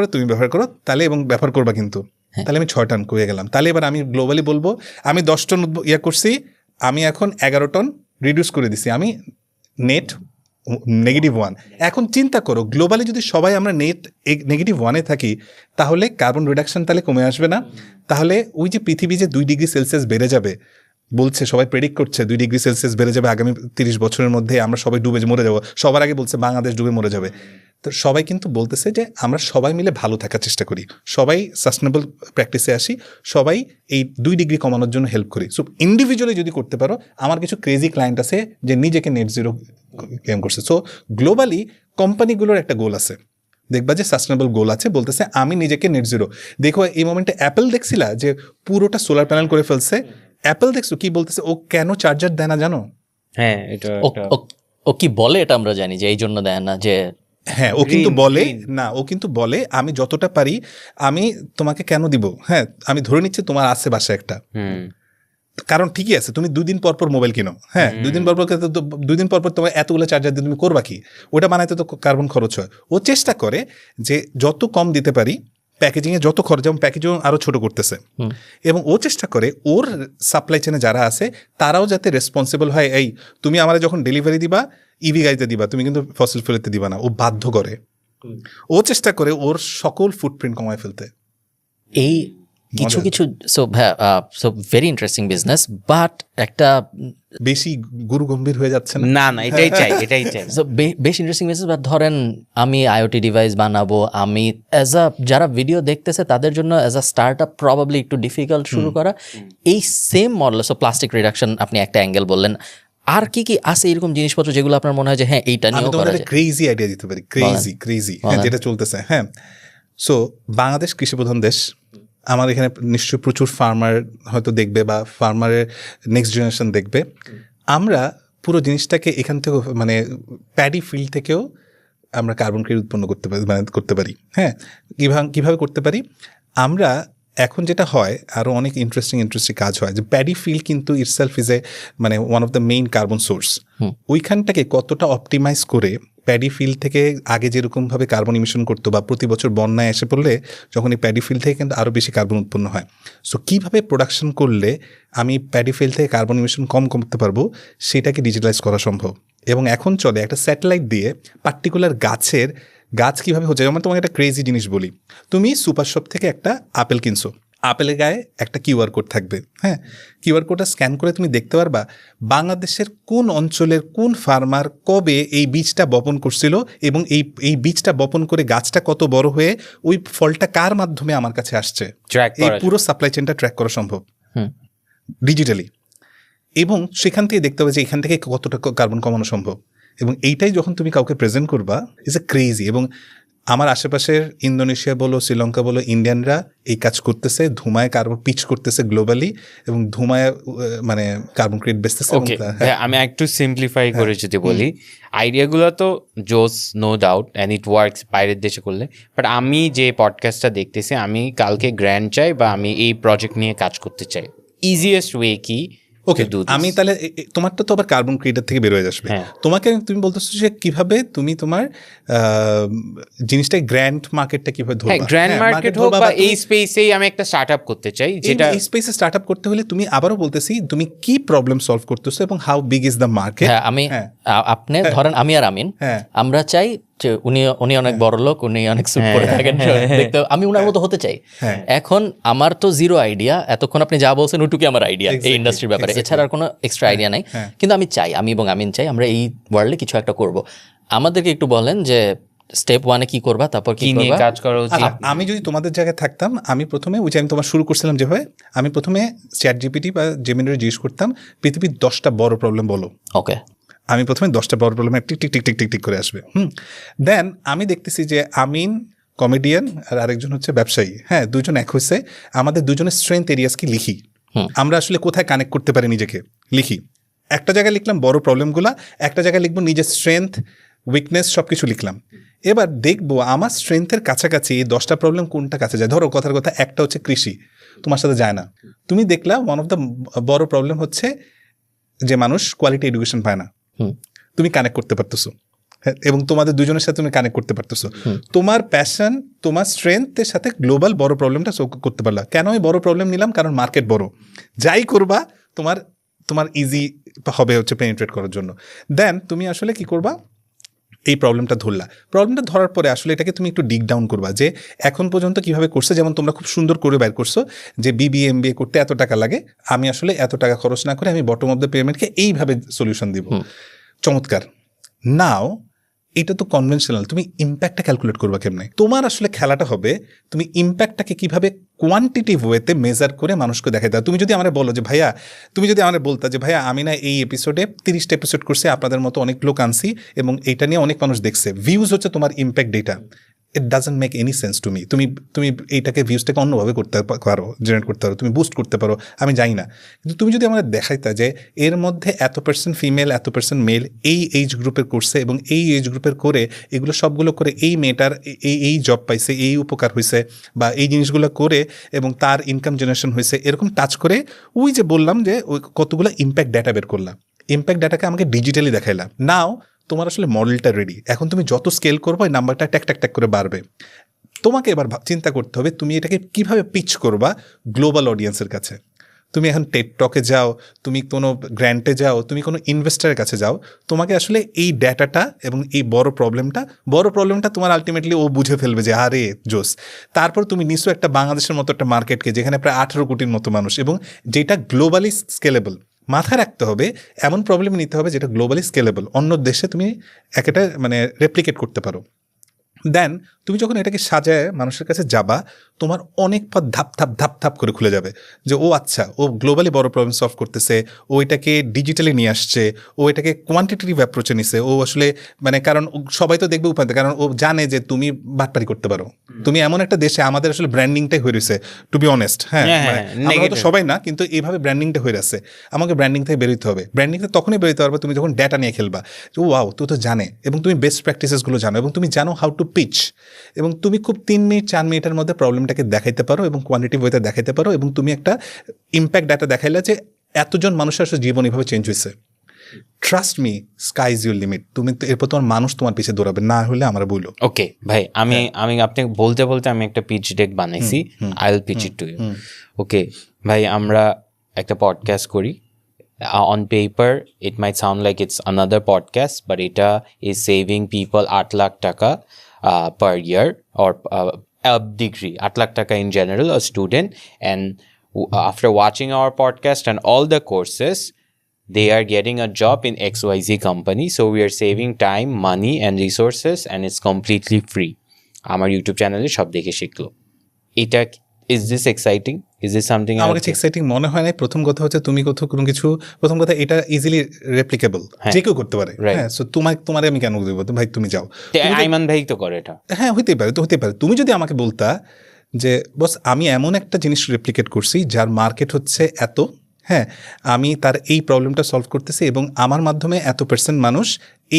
করো তাহলে, এবং ব্যবহার করবা কিন্তু। তাহলে আমি 6 টন কমে গেলাম। তাহলে এবার আমি গ্লোবালি বলবো আমি 10 টন করছি, আমি এখন 11 টন রিডিউস করে দিছি, আমি নেট -1। এখন চিন্তা করো গ্লোবালি যদি সবাই আমরা নেট -1-এ থাকি তাহলে কার্বন রিডাকশন তাহলে কমে আসবে না? তাহলে ওই যে পৃথিবী যে 2 ডিগ্রি সেলসিয়াস বেড়ে যাবে বলছে, সবাই প্রেডিক্ট করছে 2 ডিগ্রি সেলসিয়াস বেড়ে যাবে আগামী 30 বছরের মধ্যে, আমরা সবাই ডুবে মরে যাবো। সবার আগে বলছে বাংলাদেশ ডুবে মরে যাবে। তো সবাই কিন্তু বলতেছে যে আমরা সবাই মিলে ভালো থাকার চেষ্টা করি, সবাই সাস্টেনেবল প্র্যাকটিসে আসি, সবাই এই 2 ডিগ্রি কমানোর জন্য হেল্প করি। সো ইন্ডিভিজুয়ালি যদি করতে পারো, আমার কিছু ক্রেজি ক্লায়েন্ট আছে যে নিজেকে নেট জিরো ক্লেম করছে। সো গ্লোবালি কোম্পানিগুলোর একটা গোল আছে, দেখবা যে সাস্টেনেবল গোল আছে, বলতেছে আমি নিজেকে নেট জিরো। দেখো এই মোমেন্টে অ্যাপেল দেখছিলা যে পুরোটা সোলার প্যানেল করে ফেলছে। অ্যাপেল দেখছো কি বলতেছে, ও কেন চার্জার দেয় না জানো? হ্যাঁ, এটা ও কি বলে এটা আমরা জানি যে এই জন্য দেয় না, যে হ্যাঁ ও কিন্তু বলে না, ও কিন্তু বলে আমি যতটা পারি আমি তোমাকে কেন দিব, হ্যাঁ আমি ধরে নিচ্ছি তোমার আছে বাসা একটা, কারণ ঠিকই আছে তুমি 2 দিন পর পর মোবাইল কিনো, হ্যাঁ 2 দিন পর পর 2 দিন পর পর তোমার এতগুলো চার্জার দিয়ে তুমি করবা কি? ওটা বানাইতে তো কার্বন খরচ হয়। ও চেষ্টা করে যে যত কম দিতে পারি, প্যাকেজিংয়ে যত খরচ, যেমন প্যাকেজিং আরও ছোট করতেছে, এবং ও চেষ্টা করে ওর সাপ্লাই চেনে যারা আছে তারাও যাতে রেসপন্সিবল হয়। এই তুমি আমার যখন ডেলিভারি দিবা ইভি গাড়িতে দিবা, তুমি কিন্তু ফসিল ফুয়েলেতে দিবা না। ও বাধ্য করে, ও চেষ্টা করে ওর সকল ফুটপ্রিন্ট কমায় ফেলতে। এই কিছু so very interesting business, but একটা বেশি গুরু গম্ভীর হয়ে যাচ্ছে না এটাই চাই বেশ ইন্টারেস্টিং বিজনেস। বাট ধরেন আমি আইওটি ডিভাইস বানাবো, আমি যারা ভিডিও দেখতেছে তাদের জন্য as a start up probably একটু ডিফিকাল্ট শুরু করা। এই same model, so plastic reduction আপনি একটা অ্যাঙ্গেল বললেন, আর কি কি আছে এরকম জিনিসপত্র যেগুলো আপনার মনে হয় যে হ্যাঁ এইটা নিয়েও করা যায়? ক্রেজি আইডিয়া দিতে পারি, ক্রেজি যেটা চলতেছে। হ্যাঁ, সো বাংলাদেশ কৃষিপ্রধান দেশ, আমার এখানে নিশ্চয়ই প্রচুর ফার্মার হয়তো দেখবে বা ফার্মারের নেক্সট জেনারেশন দেখবে। আমরা পুরো জিনিসটাকে এখান থেকে মানে প্যাডি ফিল্ড থেকেও আমরা কার্বন ক্রেডিট উৎপন্ন করতে পারি। হ্যাঁ, কীভাবে করতে পারি? আমরা এখন যেটা হয় আরও অনেক ইন্টারেস্টিং কাজ হয়, যে প্যাডি ফিল্ড কিন্তু ইটসেলফ ইজ এ মানে one of the main carbon source. ওইখানটাকে কতটা অপটিমাইজ করে প্যাডি ফিল্ড থেকে আগে যেরকমভাবে কার্বন ইমিশন করতো বা প্রতি বছর বন্যায় এসে পড়লে যখন এই প্যাডি ফিল্ড থেকে কিন্তু আরও বেশি কার্বন উৎপন্ন হয়। সো কীভাবে প্রোডাকশন করলে আমি প্যাডি ফিল্ড থেকে কার্বন ইমিশন কম করতে পারবো সেটাকে ডিজিটালাইজ করা সম্ভব। এবং এখন চলে একটা স্যাটেলাইট দিয়ে পার্টিকুলার গাছ কীভাবে হচ্ছে। যেমন তোমাকে একটা ক্রেজি জিনিস বলি, তুমি সুপার শপ থেকে একটা আপেল কিনছো, আপেলের গায়ে একটা কিউআর কোড থাকবে। হ্যাঁ, কিউআর কোডটা স্ক্যান করে তুমি দেখতে পারবা বাংলাদেশের কোন অঞ্চলের কোন ফার্মার কবে এই বীজটা বপন করছিল, এবং এই বীজটা বপন করে গাছটা কত বড় হয়ে ওই ফলটা কার মাধ্যমে আমার কাছে আসছে, এই পুরো সাপ্লাই চেনটা ট্র্যাক করা সম্ভব ডিজিটালি। এবং সেখান থেকে দেখতে হবে যে এখান থেকে কতটা কার্বন কমানো সম্ভব। এবং এইটাই যখন তুমি কাউকে প্রেজেন্ট করবা, ইটস এ ক্রেজি। এবং আমার আশেপাশের ইন্দোনেশিয়া বলো, শ্রীলঙ্কা বলো, ইন্ডিয়ানরা এই কাজ করতেছে, ধুমায় কার্বন পিচ করতেছে গ্লোবালি, এবং ধুমায় মানে কার্বন ক্রেডিট বেচতেছে। আমি একটু সিম্পলিফাই করে যদি বলি, আইডিয়াগুলো তো জোস, no doubt, and it works বাইরের দেশে করলে। বাট আমি যে পডকাস্টটা দেখতেছি, আমি কালকে গ্র্যান্ড চাই বা আমি এই প্রজেক্ট নিয়ে কাজ করতে চাই, ইজিয়েস্ট ওয়ে কি? ওকে, আমি তাহলে তোমারটা তো আবার কার্বন ক্রেডিট থেকে বের হয়ে আসবে। তুমি বলতেছো যে কিভাবে তুমি তোমার জিনিসটা গ্র্যান্ড মার্কেটটা কিভাবে ধরবে। গ্র্যান্ড মার্কেট হোক বা এই স্পেসেই আমি একটা স্টার্টআপ করতে চাই, যেটা এই স্পেসে স্টার্টআপ করতে হলে তুমি আবারও বলতেছি তুমি কি প্রবলেম সলভ করতেছো এবং how big is the market. আপনি ধরেন আমি আর আমিন, আমরা চাই যে উনি অনেক বড় লোক, উনি অনেক সুট করে থাকেন, দেখতে আমি উনার মতো হতে চাই। এখন আমার তো জিরো আইডিয়া, এতক্ষণ আপনি যা বলছেন ওটুকুই আমার আইডিয়া এই ইন্ডাস্ট্রির ব্যাপারে, এছাড়া আর কোনো এক্সট্রা আইডিয়া নাই। কিন্তু আমি এবং আমিন চাই আমরা এই ওয়ার্ল্ডে কিছু একটা করব। আমাদেরকে একটু বলেন যে স্টেপ 1 কি করবা, তারপর কি কি নিয়ে করবা? কাজ করা উচিত? আমি যদি তোমাদের জায়গায় থাকতাম, আমি প্রথমে ওই যে আমি তোমার শুরু করছিলাম যেভাবে, আমি প্রথমে চ্যাট জিপিটি বা জেমিনির জিজ্ঞেস করতাম পৃথিবীর 10টা বড় প্রবলেম বলো। ওকে, আমি প্রথমে 10টা বড় problem tick tick tick tick tick tick করে আসবে। দেন আমি দেখতেছি যে আমিন কমেডিয়ান আর আরেকজন হচ্ছে ব্যবসায়ী, হ্যাঁ, দুজন এক হয়েছে, আমাদের দুজনের স্ট্রেংথ এরিয়াস কি লিখি, আমরা আসলে কোথায় কানেক্ট করতে পারি নিজেকে লিখি। একটা জায়গায় লিখলাম বড় প্রবলেমগুলা, একটা জায়গায় লিখবো নিজের স্ট্রেংথ উইকনেস সব কিছু লিখলাম। এবার দেখবো আমার স্ট্রেংথের কাছাকাছি এই 10টা প্রবলেম কোনটা কাছে যায়। ধরো কথার কথা একটা হচ্ছে কৃষি, তোমার সাথে যায় না, তুমি দেখলা ওয়ান অফ দ্য বড় প্রবলেম হচ্ছে যে মানুষ কোয়ালিটি এডুকেশন পায় না, তুমি কানেক্ট করতে পারতেছো, এবং তোমাদের দুজনের সাথে তুমি কানেক্ট করতে পারতেছো। তোমার প্যাশন, তোমার স্ট্রেংথের সাথে গ্লোবাল বড় প্রবলেমটা সলভ করতে পারলা। কেন আমি বড় প্রবলেম নিলাম? কারণ মার্কেট বড়, যাই করবা তোমার ইজি হবে হচ্ছে পেনিট্রেট করার জন্য। দেন তুমি আসলে কি করবা, এই প্রবলেমটা ধরলা, প্রবলেমটা ধরার পরে আসলে এটাকে তুমি একটু ডিগ ডাউন করবা যে এখন পর্যন্ত কিভাবে করছে। যেমন তোমরা খুব সুন্দর করে বের করছো যে বিবিএ এমবিএ করতে এত টাকা লাগে, আমি আসলে এত টাকা খরচ না করে আমি বটম অফ দ্য পিরামিডকে এইভাবে সলিউশন দিব। চমৎকার। নাও এটা তো কনভেনশনাল, তুমি ইম্প্যাক্টটা ক্যালকুলেট করবা কেমনে? তোমার আসলে খেলাটা হবে তুমি ইম্প্যাক্টটাকে কিভাবে কোয়ান্টিটিভ ওয়েতে মেজার করে মানুষকে দেখাই দাও। তুমি যদি আমার বলো যে ভাইয়া, তুমি যদি আমার বলতা যে ভাইয়া আমি না এই এপিসোডে 30টা এপিসোড করছি, আপনাদের মতো অনেক লোক আনছি এবং এটা নিয়ে অনেক মানুষ দেখছে, ভিউজ হচ্ছে তোমার impact data, it doesn't make any sense to me. তুমি এইটাকে ভিউজটাকে অন্যভাবে করতে পারো, জেনারেট করতে পারো, তুমি বুস্ট করতে পারো, আমি জানি না। কিন্তু তুমি যদি আমাদের দেখাইতা যে এর মধ্যে এত% ফিমেল, এত% মেল এই এজ গ্রুপের করছে এবং এই এজ গ্রুপের করে এগুলো সবগুলো করে এই মেয়েটার এই জব পাইছে, এই উপকার হয়েছে, বা এই জিনিসগুলো করে এবং তার ইনকাম জেনারেশন হয়েছে, এরকম টাচ করে ওই যে বললাম যে ওই কতগুলো ইম্প্যাক্ট ডাটা বের করলাম, ইম্প্যাক্ট ডাটাকে আমাকে ডিজিটালি দেখাইলাম। নাও তোমার আসলে মডেলটা রেডি, এখন তুমি যত স্কেল করবো এই নাম্বারটা ট্যাক ট্যাক ট্যাক করে বাড়বে। তোমাকে এবার চিন্তা করতে হবে তুমি এটাকে কিভাবে পিচ করবা গ্লোবাল অডিয়েন্সের কাছে। তুমি এখন টেড টকে যাও, তুমি কোনো গ্র্যান্টে যাও, তুমি কোনো ইনভেস্টারের কাছে যাও, তোমাকে আসলে এই ডেটাটা এবং এই বড় প্রবলেমটা তোমার আলটিমেটলি ও বুঝে ফেলবে যে আরে জোস। তারপর তুমি নিশ্চয় একটা বাংলাদেশের মতো একটা মার্কেটকে যেখানে প্রায় 18 কোটির মতো মানুষ এবং যেটা গ্লোবালি স্কেলেবল, মাথায় রাখতে হবে এমন প্রবলেম নিতে হবে যেটা গ্লোবালি স্কেলেবল, অন্য দেশে তুমি একটা মানে রেপ্লিকেট করতে পারো। দেন তুমি যখন এটাকে সাজায় মানুষের কাছে যাবা, তোমার অনেক পথ ধাপ ধাপ ধাপ ধাপ করে খুলে যাবে যে ও আচ্ছা, ও গ্লোবালি বড় প্রবলেম সলভ করতেছে, ও এটাকে ডিজিটালি নিয়ে আসছে, ও এটাকে কোয়ান্টিটেটিভ অ্যাপ্রোচে নিছে, ও আসলে মানে কারণ সবাই তো দেখবে উপায়, কারণ ও জানে যে তুমি বাটপারি করতে পারো। তুমি এমন একটা দেশে, আমাদের আসলে ব্র্যান্ডিংটাই হয়ে রয়েছে টু বি অনেস্ট, হ্যাঁ আমরা তো সবাই না, কিন্তু এইভাবে ব্র্যান্ডিংটা হয়ে আছে। আমাকে ব্র্যান্ডিং থেকে বেরোতে হবে। ব্র্যান্ডিং থেকে তখনই বেরোতে পারবে তুমি যখন ডেটা নিয়ে খেলবা, যে ওয়াও তুই তো জানে এবং তুমি বেস্ট প্র্যাকটিসেসগুলো জানো এবং তুমি জানো হাউ টু পিচ, এবং তুমি খুব 3 মিনিট 4 মিনিটের মধ্যে প্রবলেমটাকে দেখাইতে পারো এবং কোয়ান্টিটিভ ওয়েতে দেখাইতে পারো, এবং তুমি একটা ইম্প্যাক্ট ডাটা দেখাইলে যে এতজন মানুষের আসলে জীবন এভাবে চেঞ্জ হয়েছে। Trust me, sky is your limit. তুমি তো এরপর তোমার মানুষ তোমার পিছিয়ে দৌড়াবে, না হলে আমরা বললো। ওকে ভাই, আমি আপনি বলতে বলতে আমি একটা পিচ ডেক বানাইছি, I will pitch it to you. Okay ভাই, আমরা একটা পডকাস্ট করি। On paper, it might sound like it's another podcast, but এটা is saving people 8 lakh taka per year, or a degree, 8 lakh taka in general, a student. And after watching our podcast and all the courses, they are getting a job in XYZ company. So we are saving time, money and resources, and it's completely free. আমার ইউটিউব চ্যানেলে সব দেখে শিখলো। এটা is this exciting? Is this something আমার কাছে এক্সাইটিং মনে হয় না। প্রথম কথা হচ্ছে তুমি কোনো কিছু, প্রথম কথা এটা ইজিলি রেপ্লিকেবল, যে কেউ করতে পারে। হ্যাঁ, সো তোমারে আমি কেন দেবো? ভাই তুমি যাও, আইমান ভাই তো করে এটা। হ্যাঁ হইতেই পারে। তুমি যদি আমাকে বলতা যে বস আমি এমন একটা জিনিস রেপ্লিকেট করছি যার মার্কেট হচ্ছে এত, হ্যাঁ আমি তার এই প্রবলেমটা সলভ করতেছি এবং আমার মাধ্যমে এত% মানুষ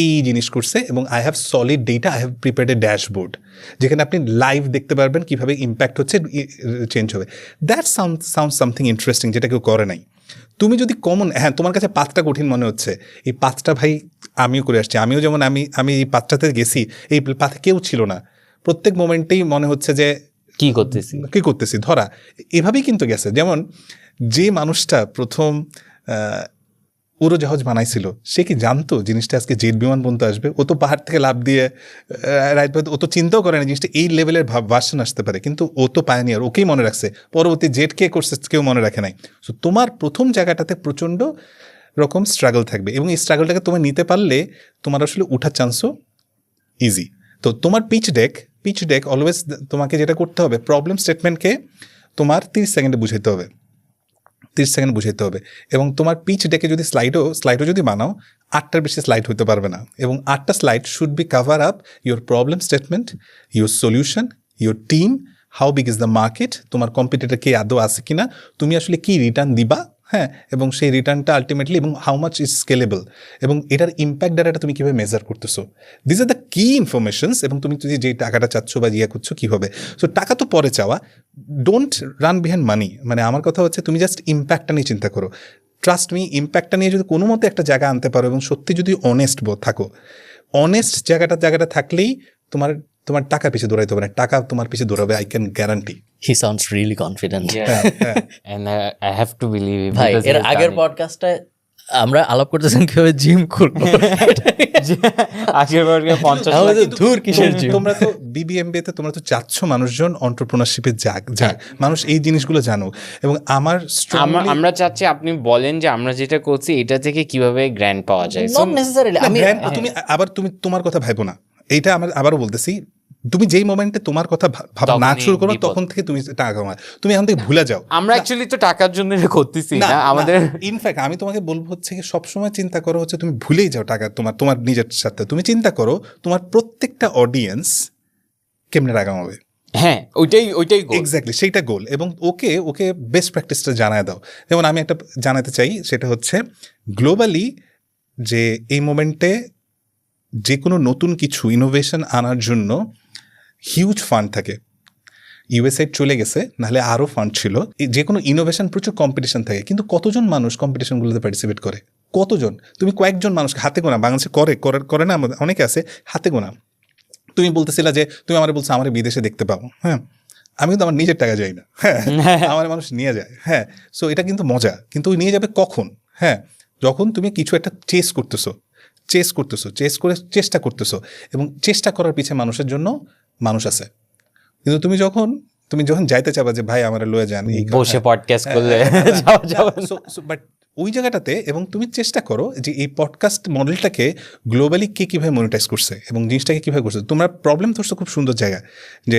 এই জিনিস করছে এবং I have solid data, I have prepared A dashboard যেখানে আপনি লাইভ দেখতে পারবেন কীভাবে ইম্প্যাক্ট হচ্ছে, চেঞ্জ হবে। দ্যাট সাউন্ড সামথিং ইন্টারেস্টিং, যেটা কেউ করে নাই। তুমি যদি কমন, হ্যাঁ তোমার কাছে 5টা কঠিন মনে হচ্ছে, এই 5টা ভাই আমিও করে আসছি। আমিও যেমন আমি এই 5টাতে গেছি, এই পাথে কেউ ছিল না। প্রত্যেক মোমেন্টেই মনে হচ্ছে যে কি করতেছি ধরা, এভাবেই কিন্তু গেছে। যেমন যে মানুষটা প্রথম উড়োজাহাজ বানাইছিল, সে কি জানতো জিনিসটা আজকে জেট বিমান পর্যন্ত আসবে? ও তো পাহাড় থেকে লাফ দিয়ে ও তো চিন্তাও করে না জিনিসটা এই লেভেলের ভার্সন আসতে পারে, কিন্তু ও তো পায়নিয়ার, ওকেই মনে রাখছে। পরবর্তী জেট কে করছে কেউ মনে রাখে নাই। সো তোমার প্রথম জায়গাটাতে প্রচণ্ড রকম স্ট্রাগল থাকবে এবং এই স্ট্রাগলটাকে তোমার নিতে পারলে তোমার আসলে উঠার চান্সও ইজি। তো তোমার পিচ ডেক অলওয়েজ তোমাকে যেটা করতে হবে, প্রবলেম স্টেটমেন্টকে তোমার 30 সেকেন্ডে বুঝাইতে হবে, 30 সেকেন্ড বুঝাইতে হবে। এবং তোমার পিচ ডেকে যদি স্লাইডও যদি বানাও, 8টার বেশি স্লাইড হতে পারবে না। এবং 8টা slide should be cover up your problem statement, your solution, your team, how big is the market, তোমার কম্পিটিটর কে আদৌ আছে কিনা, তুমি আসলে কি রিটার্ন দিবা, হ্যাঁ, এবং সেই রিটার্নটা আলটিমেটলি, এবং হাউ মাচ ইজ স্কেলেবল, এবং এটার ইম্প্যাক্ট ডাটাটা তুমি কীভাবে মেজার করতেছো। দিস আর দ্য কি ইনফরমেশনস। এবং তুমি যদি যে টাকাটা চাচ্ছ বা ইয়ে করছো কীভাবে, সো টাকা তো পরে চাওয়া, ডোন্ট রান বিহাইন্ড মানি। মানে আমার কথা হচ্ছে তুমি জাস্ট ইম্প্যাক্টটা নিয়ে চিন্তা করো। ট্রাস্ট মি, ইম্প্যাক্টটা নিয়ে যদি কোনো মতে একটা জায়গা আনতে পারো এবং সত্যি যদি অনেস্ট থাকো, অনেস্ট জায়গাটা থাকলেই তোমার টাকা পিছিয়ে দৌড়াইতে হবে না, টাকা তোমার পিছিয়ে দৌড়াবে, I can guarantee. He sounds really confident. and I have to believe it ভাই because এর he has আগের done it. পডকাস্টে আমরা আলাপ করতেছেন কিভাবে জিম করবো। আগের বার 50 লাখ আমাদের ধুর কিসের জিম। তোমরা তো BBMBA তে তোমরা তো চাচ্ছ মানুষজন এন্টারপ্রেনারশিপে যাক, মানুষ এই জিনিসগুলো জানো। এবং আমার আমরা চাচ্ছি আপনি বলেন যে আমরা যেটা করছি এটা থেকে কিভাবে গ্র্যান্ড পাওয়া যায়। নট নেসেসারিলি আমি তুমি তোমার কথা ভাবো না, এইটা আমার আবারও বলতেছি, তুমি যেই মোমেন্টে তোমার কথা ভাবা না শুরু করো তখন থেকে তুমি টাকা কামাও, তুমি এখন থেকে ভুলে যাও। আমরা অ্যাকচুয়ালি তো টাকার জন্য করতেছি না আমাদের। ইনফ্যাক্ট আমি তোমাকে বলবো হচ্ছে সবসময় চিন্তা করো হচ্ছে তুমি ভুলেই যাও টাকা, তোমার নিজের সাথে তুমি চিন্তা করো তোমার প্রত্যেকটা অডিয়েন্স কেমনে টাকা কামাবে। হ্যাঁ, ওইটাই এক্স্যাক্টলি, সেইটা গোল। এবং ওকে বেস্ট প্র্যাকটিসটা জানায় দাও। যেমন আমি একটা জানাতে চাই, সেটা হচ্ছে গ্লোবালি যে এই মোমেন্টে যে কোনো নতুন কিছু ইনোভেশন আনার জন্য হিউজ ফান্ড থাকে। ইউএসএ চলে গেছে, নাহলে আরও ফান্ড ছিল। যে কোনো ইনোভেশন প্রচুর কম্পিটিশন থাকে, কিন্তু কতজন মানুষ কম্পিটিশনগুলোতে পার্টিসিপেট করে? কতজন? তুমি কয়েকজন মানুষকে হাতে গোনা, বাংলাদেশে করে না, অনেকে আছে হাতে গোনা। তুমি বলতেছিলা যে তুমি আমার বলছো আমার বিদেশে দেখতে পাবো, হ্যাঁ, আমি কিন্তু আমার নিজের টাকা যাই না, হ্যাঁ, আমার মানুষ নিয়ে যায়, হ্যাঁ। সো এটা কিন্তু মজা, কিন্তু ওই নিয়ে যাবে কখন? হ্যাঁ, যখন তুমি কিছু একটা চেস করে চেষ্টা করতেছো, এবং চেষ্টা করার পিছিয়ে মানুষের জন্য মানুষ আছে। কিন্তু তুমি যখন যাইতে চাবা যে ভাই আমার লয়ে যান, বসে পডকাস্ট করলে বাট ওই জায়গাটাতে, এবং তুমি চেষ্টা করো যে এই পডকাস্ট মডেলটাকে গ্লোবালি কে কীভাবে মনিটাইজ করছে এবং জিনিসটাকে কীভাবে করছে। তোমরা প্রবলেম ধরছো খুব সুন্দর জায়গা, যে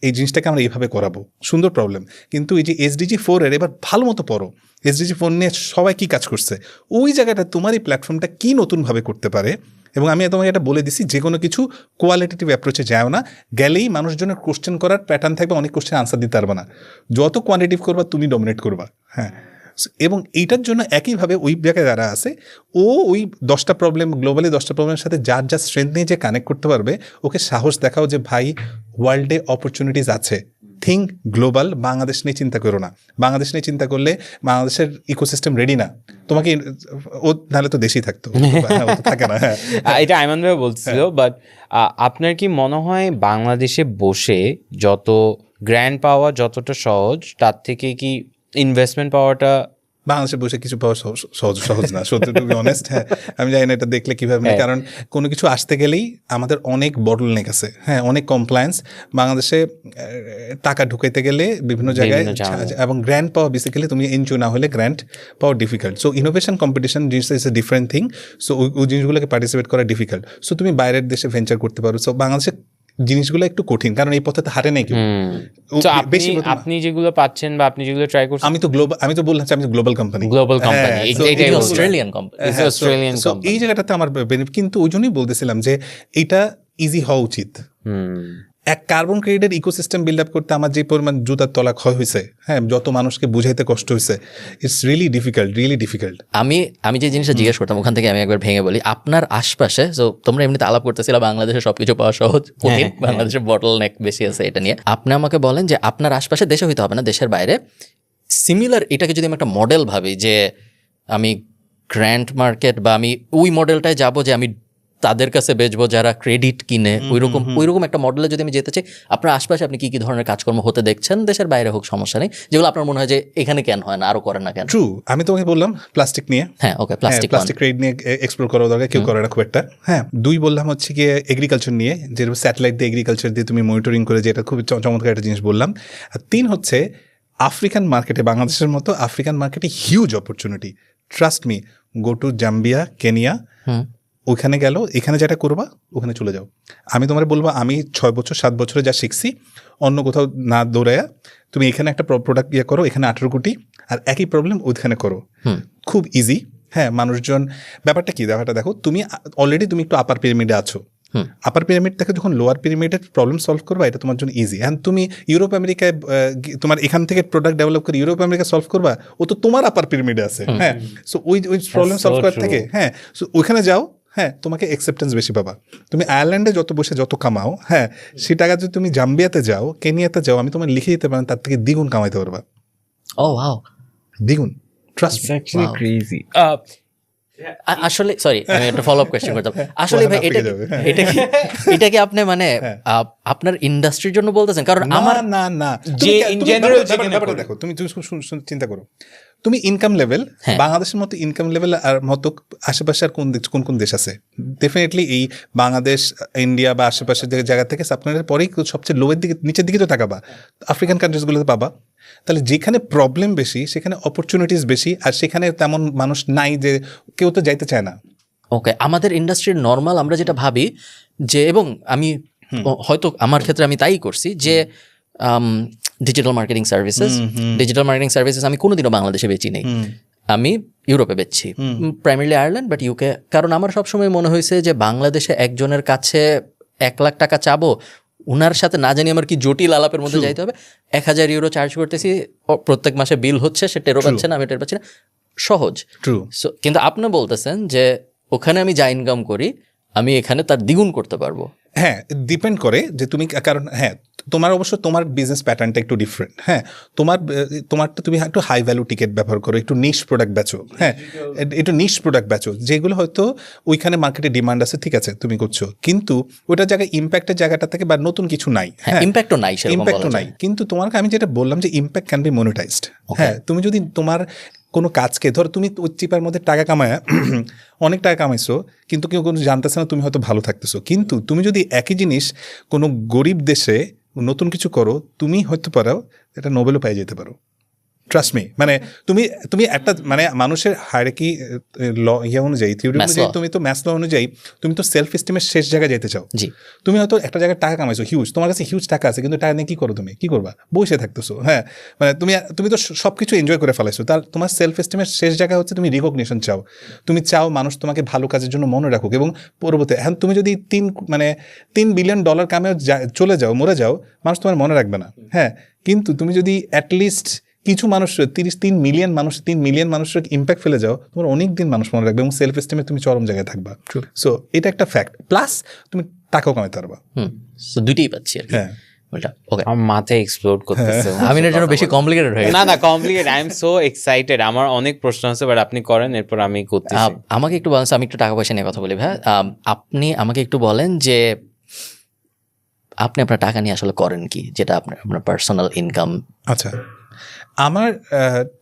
এই জিনিসটাকে আমরা এইভাবে করাবো, সুন্দর প্রবলেম। কিন্তু এই যে SDG 4 এবার ভালো মতো পড়ো, SDG 4 নিয়ে সবাই কী কাজ করছে, ওই জায়গাটা তোমার এই প্ল্যাটফর্মটা কী নতুনভাবে করতে পারে। এবং আমি তোমাকে এটা বলে দিছি, যে কোনো কিছু কোয়ালিটেটিভ অ্যাপ্রোচে যাও না, গেলেই মানুষজনের কোশ্চেন করার প্যাটার্ন থাকবে, অনেক কোশ্চেন আনসার দিতে পারবে না। যত কোয়ান্টিটিভ করবা তুমি ডমিনেট করবা, হ্যাঁ। এবং এইটার জন্য একইভাবে ওই জায়গায় যারা আছে, ওই 10টা প্রবলেম, গ্লোবালি 10টা প্রবলেমের সাথে যার স্ট্রেংথ নিয়ে যে কানেক্ট করতে পারবে, ওকে সাহস দেখাও যে ভাই ওয়ার্ল্ডে অপরচুনিটিস আছে, থিঙ্ক গ্লোবাল। বাংলাদেশ নিয়ে চিন্তা করো না, বাংলাদেশ নিয়ে চিন্তা করলে বাংলাদেশের ইকোসিস্টেম রেডি না, তোমাকে ও নাহলে তো দেশেই থাকতো, থাকে না। এটা আইমান ভাই বলছিল। বাট আপনার কি মনে হয় বাংলাদেশে বসে যত গ্র্যান্ড পাওয়া যতটা সহজ, তার থেকে কি ইনভেস্টমেন্ট পাওয়াটা বাংলাদেশে বসে কিছু পাওয়া সহজ না, সত্যি টু বি অনেস্ট। হ্যাঁ, আমি জানি না এটা দেখলে কীভাবে, কারণ কোনো কিছু আসতে গেলেই আমাদের অনেক বটলনেক আছে, হ্যাঁ, অনেক কমপ্লায়েন্স। বাংলাদেশে টাকা ঢুকাইতে গেলে বিভিন্ন জায়গায়, এবং গ্র্যান্ড পাওয়া বেসিক্যালি তুমি এনজিও না হলে গ্র্যান্ড পাওয়া ডিফিকাল্ট। সো ইনোভেশন কম্পিটিশন জিনিসটা is a different thing. So ওই জিনিসগুলোকে পার্টিসিপেট করা ডিফিকাল্ট। সো তুমি বাইরের দেশে ভেঞ্চার করতে পারো। সো বাংলাদেশে জিনিসগুলো একটু কঠিন, কারণ এই পথে হারে নেই কেউ। আপনি যেগুলো পাচ্ছেন বা আপনি যেগুলো ট্রাই করছেন, আমি তো বললাম আমি গ্লোবাল কোম্পানি, অস্ট্রেলিয়ান কোম্পানি, এই জায়গাটাতে আমার বেনিফিট। কিন্তু ওই জন্যই বলতেছিলাম যে এটা ইজি হওয়া উচিত। এক কার্বন ক্রেডিটের ইকোসিস্টেম বিল্ড আপ করতে আমার যে পরিমাণ জুতার তলা ক্ষয় হয়েছে, হ্যাঁ, যত মানুষকে বুঝাইতে কষ্ট হয়েছে, ইটস রিয়েলি ডিফিকাল্ট। আমি যে জিনিসটা জিজ্ঞেস করতাম, ওখান থেকে আমি একবার ভেঙে বলি, আপনার আশপাশে, তো তোমরা এমনিতে আলাপ করতেছিলা বাংলাদেশে সবকিছু পাওয়া সহজ, বাংলাদেশের বটল নেক বেশি আছে এটা নিয়ে। আপনি আমাকে বলেন যে আপনার আশপাশে, দেশে হইতে হবে না, দেশের বাইরে সিমিলার, এটাকে যদি আমি একটা মডেল ভাবি, যে আমি গ্র্যান্ড মার্কেট বা আমি ওই মডেলটায় যাব, যে আমি তাদের কাছে বেচবো যারা ক্রেডিট কিনে, ওইরকম একটা মডেলে যদি আমি যেতে চাই, আপনার আশপাশে আপনি কি ধরনের কাজকর্ম হতে দেখছেন, দেশের বাইরে হোক সমস্যা নেই, যেগুলো আপনার মনে হয় যে এখানে কেন হয় না, আরো করেন না কেন? ট্রু, আমি তোমাকে বললাম প্লাস্টিক নিয়ে, হ্যাঁ, ওকে, প্লাস্টিক ক্রেডিট নিয়ে এক্সপ্লোর করা দরকার, কেউ করে না খুব একটা। হ্যাঁ, 2 বললাম হচ্ছে গিয়ে এগ্রিকালচার নিয়ে, যেরকম স্যাটেলাইট দিয়ে এগ্রিকালচার দিয়ে তুমি মনিটরিং করে, যেটা খুব চমৎকার একটা জিনিস বললাম। আর 3 হচ্ছে আফ্রিকান মার্কেটে, বাংলাদেশের মতো আফ্রিকান মার্কেটে huge opportunity. Trust me, go to Zambia, Kenya, ওখানে গেল, এখানে যেটা করবা ওখানে চলে যাও। আমি তোমার বলবো আমি 6 বছর 7 বছরে যা শিখছি অন্য কোথাও না দৌড়ায়া তুমি এখানে একটা প্রোডাক্ট ইয়ে করো, এখানে 18 কোটি, আর একই প্রবলেম ওইখানে করো, খুব ইজি। হ্যাঁ, মানুষজন ব্যাপারটা কি, ব্যাপারটা দেখো, তুমি অলরেডি তুমি একটু আপার পিরামিডে আছো, আপার পিরামিড থেকে যখন লোয়ার পিরামিডের প্রবলেম সলভ করবা এটা তোমার জন্য ইজি। হ্যাঁ, তুমি ইউরোপ আমেরিকায় তোমার এখান থেকে প্রোডাক্ট ডেভেলপ করে ইউরোপ আমেরিকা সলভ করবা, ও তো তোমার আপার পিরামিডে আছে। হ্যাঁ, সো ওই প্রবলেম সলভ করার থেকে হ্যাঁ, সো ওইখানে যাও, হ্যাঁ তোমাকে অ্যাকসেপ্টেন্স বেশি পাবা। তুমি আয়ারল্যান্ডে যত বসে যত কামাও, হ্যাঁ সেই টাকা যদি তুমি জাম্বিয়াতে যাও, কেনিয়াতে যাও, আমি তোমার লিখে দিতে পারেন তার থেকে দ্বিগুণ কামাইতে পারবা। ও ওয়াও, দ্বিগুণ, ট্রাস্ট। Actually crazy. আসলে সরি আমি একটা ফলো আপ কোয়েশ্চেন করতাম। আসলে ভাই এটা কি আপনি মানে আপনার ইন্ডাস্ট্রির জন্য বলতেছেন? কারণ আমার না যে in general ব্যাপারটা দেখো, তুমি চিন্তা করো, তুমি ইনকাম লেভেল বাংলাদেশের মতো ইনকাম লেভেল আর মতো আশেপাশে আর কোন দেশ আছে? ডেফিনেটলি এই বাংলাদেশ, ইন্ডিয়া বা আশেপাশের জায়গা থেকে সাবকন্টিনেন্টের পরেই সবচেয়ে লোয়ের দিকে, নিচের দিকে তো টাকাবা, আফ্রিকান কান্ট্রিজগুলোতে পাবা। তাহলে যেখানে প্রবলেম বেশি সেখানে অপরচুনিটিস বেশি, আর সেখানে তেমন মানুষ নাই, যে কেউ তো যাইতে চায় না। ওকে, আমাদের ইন্ডাস্ট্রির নর্মাল আমরা যেটা ভাবি যে, এবং আমি হয়তো আমার ক্ষেত্রে আমি তাই করছি যে ডিজিটাল মার্কেটিং সার্ভিসেস আমি কোনোদিনও বাংলাদেশে বেচি নেই, আমি ইউরোপে বেচছি, প্রাইমারিলি আয়ারল্যান্ড বাট ইউকে। কারণ আমার সবসময় মনে হয়েছে যে বাংলাদেশে একজনের কাছে 1 লাখ টাকা চাবো, উনার সাথে না জানি আমার কি জটিল আলাপের মধ্যে যাইতে হবে, 1000 ইউরো চার্জ করতেছি, প্রত্যেক মাসে বিল হচ্ছে, সে টেরও পাচ্ছে না, আমি টের পাচ্ছি না, সহজ। কিন্তু আপনি বলতেছেন যে ওখানে আমি যা ইনকাম করি আমি এখানে তার দ্বিগুণ করতে পারবো। হ্যাঁ, ডিপেন্ড করে যে তুমি, কারণ হ্যাঁ তোমার অবশ্য তোমার বিজনেস প্যাটার্নটা একটু ডিফারেন্ট। হ্যাঁ, তোমারটা তুমি একটু হাই ভ্যালু টিকেট ব্যবহার করো, একটু নিশ প্রোডাক্ট বেচো। হ্যাঁ, একটু নিশ প্রোডাক্ট বেচো যেগুলো হয়তো ওইখানে মার্কেটে ডিমান্ড আছে, ঠিক আছে তুমি করছো, কিন্তু ওটার জায়গায় ইম্প্যাক্টের জায়গাটা থেকে বা নতুন কিছু নাই। হ্যাঁ, ইম্প্যাক্টও নাই। কিন্তু তোমাকে আমি যেটা বললাম যে ইম্প্যাক্ট ক্যান বি মনিটাইজড। হ্যাঁ, তুমি যদি তোমার কোনো কাজকে ধরো তুমি ওই চিপার মধ্যে টাকা কামায় অনেক টাকা কামাইছো, কিন্তু কেউ কোনো জানতেছে না, তুমি হয়তো ভালো থাকতেছো। কিন্তু তুমি যদি একই জিনিস কোনো গরিব দেশে নতুন কিছু করো, তুমি হয়তো পারো এটা নোবেলও পেয়ে যেতে পারো। ট্রাস্ট মি, মানে তুমি একটা মানে মানুষের হায়ারার্কি ইয়ে অনুযায়ী, থিওরি অনুযায়ী, তুমি তো ম্যাথস ল অনুযায়ী তুমি তো সেলফ এস্টিমের শেষ জায়গায় যেতে চাও। তুমি হয়তো একটা জায়গায় টাকা কামাইছো হিউজ, তোমার কাছে হিউজ টাকা আছে, কিন্তু টাকা নিয়ে কী করো, তুমি কী করবা? বসে থাকতেছো। হ্যাঁ, মানে তুমি তো সব কিছু এনজয় করে ফেলাইছো, তার তোমার সেলফ এস্টিমের শেষ জায়গা হচ্ছে তুমি রিকগনিশন চাও, তুমি চাও মানুষ তোমাকে ভালো কাজের জন্য মনে রাখুক। এবং পরবর্তী এখন তুমি যদি $3 বিলিয়ন কামেও চলে যাও, মরে যাও, মানুষ তোমার মনে রাখবে না। হ্যাঁ, কিন্তু তুমি যদি অ্যাটলিস্ট কিছু মানুষ 3 মিলিয়ন মানুষের ইম্প্যাক্ট ফেলে যাও, তোমার অনেক দিন মানুষ মনে রাখবে এবং সেলফ এস্টিমে তুমি চরম জায়গায় থাকবা। সো এটা একটা ফ্যাক্ট, প্লাস তুমি টাকাও কামাইতে পারবা। সো দুইটাই পাচ্ছি আর কি। হ্যাঁ, আমার মাথায় এক্সপ্লোড করতেছে। আমি এর জন্য বেশি কমপ্লিকেটেড হয়ে গেছে। না complicate, I am so excited. আমার অনেক প্রশ্ন আছে, বাট আপনি করেন, এরপর আমি করতেছি। আমাকে একটু বলেন, আমি একটু টাকা পয়সা নিয়ে কথা বলি ভাই। আপনি আমাকে একটু বলেন যে আপনি আপনার টাকা নিয়ে আসলে করেন কি, যেটা আপনার পার্সোনাল ইনকাম। আচ্ছা, আমার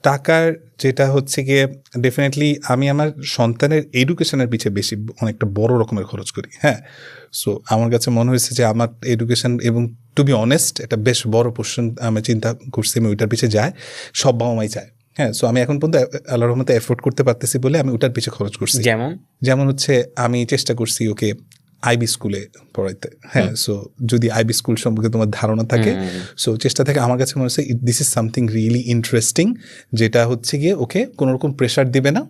টাকার যেটা হচ্ছে গিয়ে ডেফিনেটলি আমি আমার সন্তানের এডুকেশনের পিছিয়ে বেশি অনেকটা বড় রকমের খরচ করি। হ্যাঁ, সো আমার কাছে মনে হয়েছে যে আমার এডুকেশন, এবং টু বি অনেস্ট এটা বেশ বড় পোর্শন আমি চিন্তা করছি আমি ওইটার পিছিয়ে যায়, সব বাবা মাই চায়। হ্যাঁ, সো আমি এখন পর্যন্ত আল্লাহর রহমতে এফোর্ড করতে পারতেছি বলে আমি ওটার পিছিয়ে খরচ করছি। যেমন হচ্ছে আমি চেষ্টা করছি ওকে আইবি স্কুলে পড়াইতে। হ্যাঁ, সো যদি আইবি স্কুল সম্পর্কে তোমার ধারণা থাকে, সো চেষ্টা থেকে আমার কাছে মনে হচ্ছে this is something really interesting, যেটা হচ্ছে গিয়ে ওকে কোনোরকম প্রেশার দিবে না,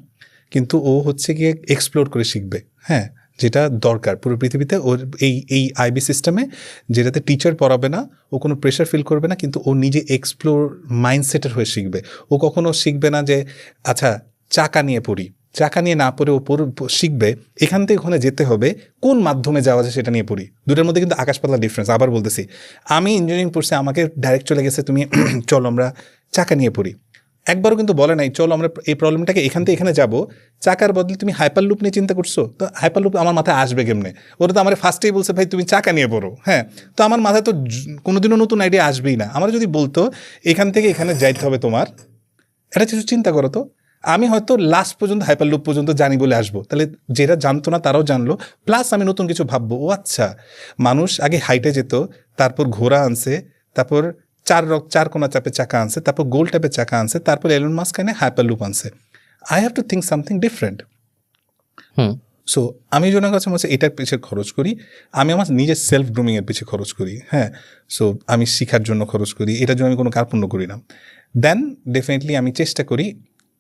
কিন্তু ও হচ্ছে গিয়ে এক্সপ্লোর করে শিখবে। হ্যাঁ, যেটা দরকার পুরো পৃথিবীতে ওর এই আইবি সিস্টেমে, যেটাতে টিচার পড়াবে না, ও কোনো প্রেশার ফিল করবে না, কিন্তু ও নিজে এক্সপ্লোর মাইন্ডসেটের হয়ে শিখবে। ও কখনো শিখবে না যে আচ্ছা চাকা নিয়ে পড়ি, চাকা নিয়ে না পড়ে ও শিখবে এখান থেকে ওখানে যেতে হবে, কোন মাধ্যমে যাওয়া যায় সেটা নিয়ে পড়ি। দুটোর মধ্যে কিন্তু আকাশ পাতাল ডিফারেন্স। আবার বলতেছি, আমি ইঞ্জিনিয়ারিং পড়ছি, আমাকে ডাইরেক্ট চলে গেছে তুমি চলো আমরা চাকা নিয়ে পড়ি। একবারও কিন্তু বলে নাই চলো আমরা এই প্রবলেমটাকে এখান থেকে এখানে যাবো, চাকার বদলে তুমি হাইপার লুপ নিয়ে চিন্তা করছো, তো হাইপার লুপ আমার মাথায় আসবে কেমনে? ওরা তো আমার ফার্স্টেই বলছে ভাই তুমি চাকা নিয়ে পড়ো। হ্যাঁ, তো আমার মাথায় তো কোনোদিনও নতুন আইডিয়া আসবেই না। আমার যদি বলতো এখান থেকে এখানে যাইতে হবে তোমার, এটা কিছু চিন্তা করো তো, আমি হয়তো লাস্ট পর্যন্ত হাইপার লুপ পর্যন্ত জানি বলে আসবো, তাহলে যেটা জানতো না তারাও জানলো, প্লাস আমি নতুন কিছু ভাববো। ও আচ্ছা, মানুষ আগে হাইটে যেত, তারপর ঘোড়া আনছে, তারপর চার কোনা চাপের চাকা আনছে, তারপর গোল টাইপের চাকা আনছে, তারপর এলন মাস্ক এনে হাইপার লুপ আনছে। I have to think something different. So আমি জনের কাছে মনে হচ্ছে এটার পিছিয়ে খরচ করি, আমি আমার নিজের সেলফ গ্রুমিংয়ের পিছিয়ে খরচ করি, হ্যাঁ। সো আমি শিখার জন্য খরচ করি, এটার জন্য আমি কোনো কার্পণ্য করি না। দেন ডেফিনেটলি আমি চেষ্টা করি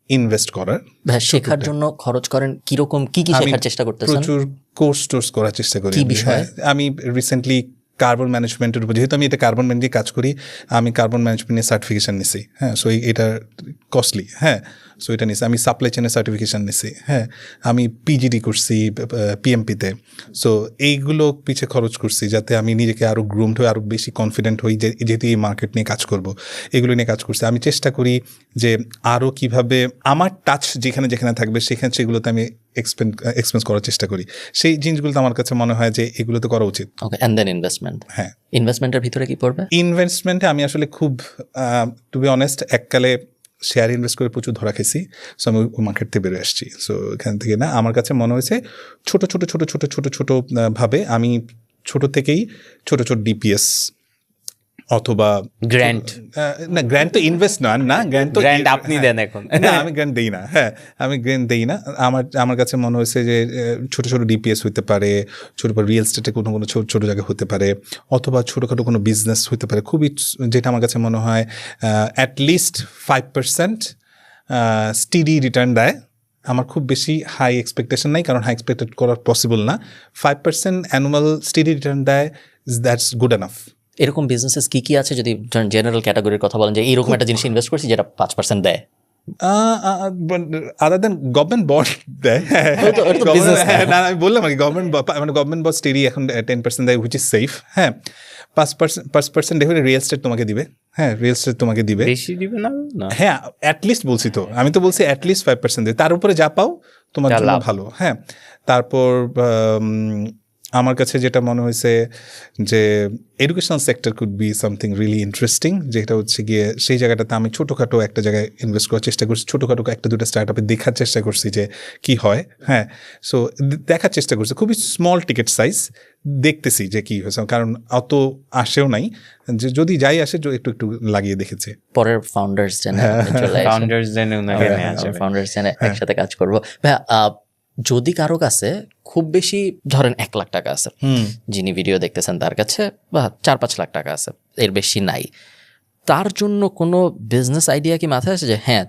ইনভেস্ট করার। ভাই শেখার জন্য খরচ করেন কিরকম, কি কি শেখার চেষ্টা করতেছেন? প্রচুর কোর্স করার চেষ্টা করি। কি বিষয়ে? আমি রিসেন্টলি কার্বন ম্যানেজমেন্টের উপর, যেহেতু আমি এটা কার্বন ম্যানেজমেন্টে কাজ করি, আমি কার্বন ম্যানেজমেন্টের সার্টিফিকেশন নিছি, হ্যাঁ। সো এটা কস্টলি, হ্যাঁ। সো এটা নিছি। আমি সাপ্লাই চেনের সার্টিফিকেশন নিছি, হ্যাঁ। আমি পিজিডি করছি পিএমপিতে। সো এইগুলো পিছিয়ে খরচ করছি যাতে আমি নিজেকে আরও গ্রুমড হয়ে আরও বেশি কনফিডেন্ট হই যে যেহেতু এই মার্কেট নিয়ে কাজ করব, এগুলো নিয়ে কাজ করছি। আমি চেষ্টা করি যে আরও কিভাবে আমার টাচ যেখানে যেখানে থাকবে সেগুলোতে আমি এক্সপেন্স করার চেষ্টা করি। সেই জিনিসগুলোতে আমার কাছে মনে হয় যে এগুলোতে করা উচিত। ওকে, এন্ড দেন ইনভেস্টমেন্ট। হ্যাঁ, ইনভেস্টমেন্টের ভিতরে কি পড়বে? ইনভেস্টমেন্টে আমি আসলে খুব টু বি অনেস্ট এককালে শেয়ার ইনভেস্ট করে প্রচুর ধরা খেয়েছি। সো আমি ওই মার্কেট থেকে বেরোয় আসছি। সো এখান থেকে না, আমার কাছে মনে হয়েছে ছোট ভাবে আমি ছোট থেকেই ছোট ডিপিএস অথবা গ্র্যান্ট, না গ্র্যান্ট তো ইনভেস্ট না গ্র্যান্ট আপনি দেন এখন। না, আমি গ্র্যান্ট দেই না, হ্যাঁ আমি গ্র্যান্ট দেই না। আমার কাছে মনে হয়েছে যে ছোট ডিপিএস হতে পারে, ছোট রিয়েল এস্টেটে কোনো ছোট জায়গায় হতে পারে, অথবা ছোটোখাটো কোনো বিজনেস হতে পারে, খুবই যেটা আমার কাছে মনে হয় অ্যাটলিস্ট 5% স্টিডি রিটার্ন দেয়। আমার খুব বেশি হাই এক্সপেকটেশন নাই, কারণ হাই এক্সপেক্টেড করা পসিবল না। 5% অ্যানুয়াল স্টিডি রিটার্ন দেয়, দ্যাটস গুড এনাফ। এরকম বিজনেসেস কি কি আছে যদি জেনারেল ক্যাটাগরির কথা বলেন, যে এইরকম একটা জিনিস ইনভেস্ট করছি যেটা 5% দেয়? আদার দেন গভর্নমেন্ট বন্ড দেয়। না, আমি বললাম আর কি, গভর্নমেন্ট বন্ড স্টেডি এখন 10% দেয়, হুইচ ইজ সেফ। হ্যাঁ, 5% ডেফিনেটলি রিয়েল এস্টেট তোমাকে দিবে। হ্যাঁ, রিয়েল এস্টেট তোমাকে দিবে, বেশি দিবে না? হ্যাঁ অ্যাটলিস্ট বলছি তো, আমি তো বলছি অ্যাটলিস্ট 5% দেবে, তার উপরে যা পাও তোমার জন্য ভালো। হ্যাঁ, তারপর আমার কাছে যেটা মনে হয়েছে যে educational sector could be something really interesting, যেটা হচ্ছে গিয়ে সেই জায়গাটাতে আমি ছোটোখাটো একটা জায়গায় ইনভেস্ট করার চেষ্টা করছি, ছোটোখাটো একটা দুটো স্টার্ট আপে দেখার চেষ্টা করছি যে কি হয়। হ্যাঁ, সো দেখার চেষ্টা করছি, খুবই স্মল টিকেট সাইজ, দেখতেছি যে কি হয়েছে, কারণ অত আসেও নাই, যে যদি যাই আসে একটু লাগিয়ে দেখেছে। পরের ফাউন্ডার্স জেনে একসাথে কাজ করবো। ভাইয়া, যদি কারো কাছে খুব বেশি ধরেন 1 লাখ টাকা আছে, যিনি ভিডিও দেখতেছেন তার কাছে, বা 4-5 লাখ টাকা আছে, এর বেশি নাই, তার জন্য কোনো বিজনেস আইডিয়া কি মাথায় আছে যে হ্যাঁ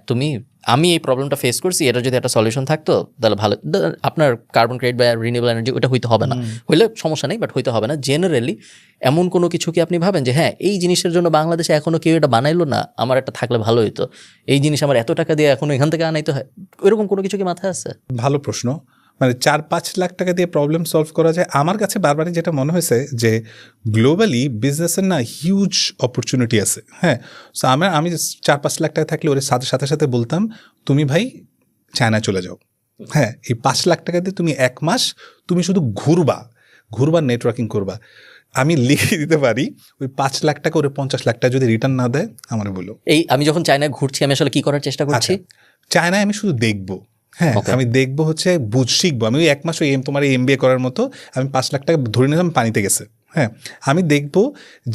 আমি এই প্রবলেমটা ফেস করছি, এটা যদি একটা সলিউশন থাকতো তাহলে ভালো, আপনার কার্বন ক্রেডিট বা রিনিউয়েবল এনার্জি ওটা হইতে হবে না, হইলে সমস্যা নেই, বাট হইতে হবে না। জেনারেলি এমন কোনো কিছু কি আপনি ভাবেন যে হ্যাঁ এই জিনিসের জন্য বাংলাদেশে এখনো কেউ এটা বানাইলো না, আমার একটা থাকলে ভালো হইতো, এই জিনিস আমার এত টাকা দিয়ে এখনো এখান থেকে আনাইতে হয়, এরকম কোনো কিছু কি মাথায় আছে? ভালো প্রশ্ন। মানে 4-5 লাখ টাকা দিয়ে প্রবলেম সলভ করা যায়? আমার কাছে বারবারই যেটা মনে হয়েছে যে গ্লোবালি বিজনেসের না হিউজ অপরচুনিটি আছে। হ্যাঁ, সো আমি 4-5 লাখ টাকা থাকলে ওর সাথে বলতাম তুমি ভাই চায়না চলে যাও। হ্যাঁ, এই 5 লাখ টাকা দিয়ে তুমি 1 মাস তুমি শুধু ঘুরবা নেটওয়ার্কিং করবা। আমি লিখে দিতে পারি ওই 5 লাখ টাকা ওরে 50 লাখ টাকা যদি রিটার্ন না দেয় আমার বলো। আমি যখন চায়নায় ঘুরছি আমি আসলে কি করার চেষ্টা করছি? চায়নায় আমি শুধু দেখবো। হ্যাঁ, আমি দেখবো হচ্ছে শিখবো। আমি ওই 1 মাস তোমার এই MBA করার মতো আমি 5 লাখ টাকা ধরে নিলাম পানিতে গেছে। হ্যাঁ, আমি দেখবো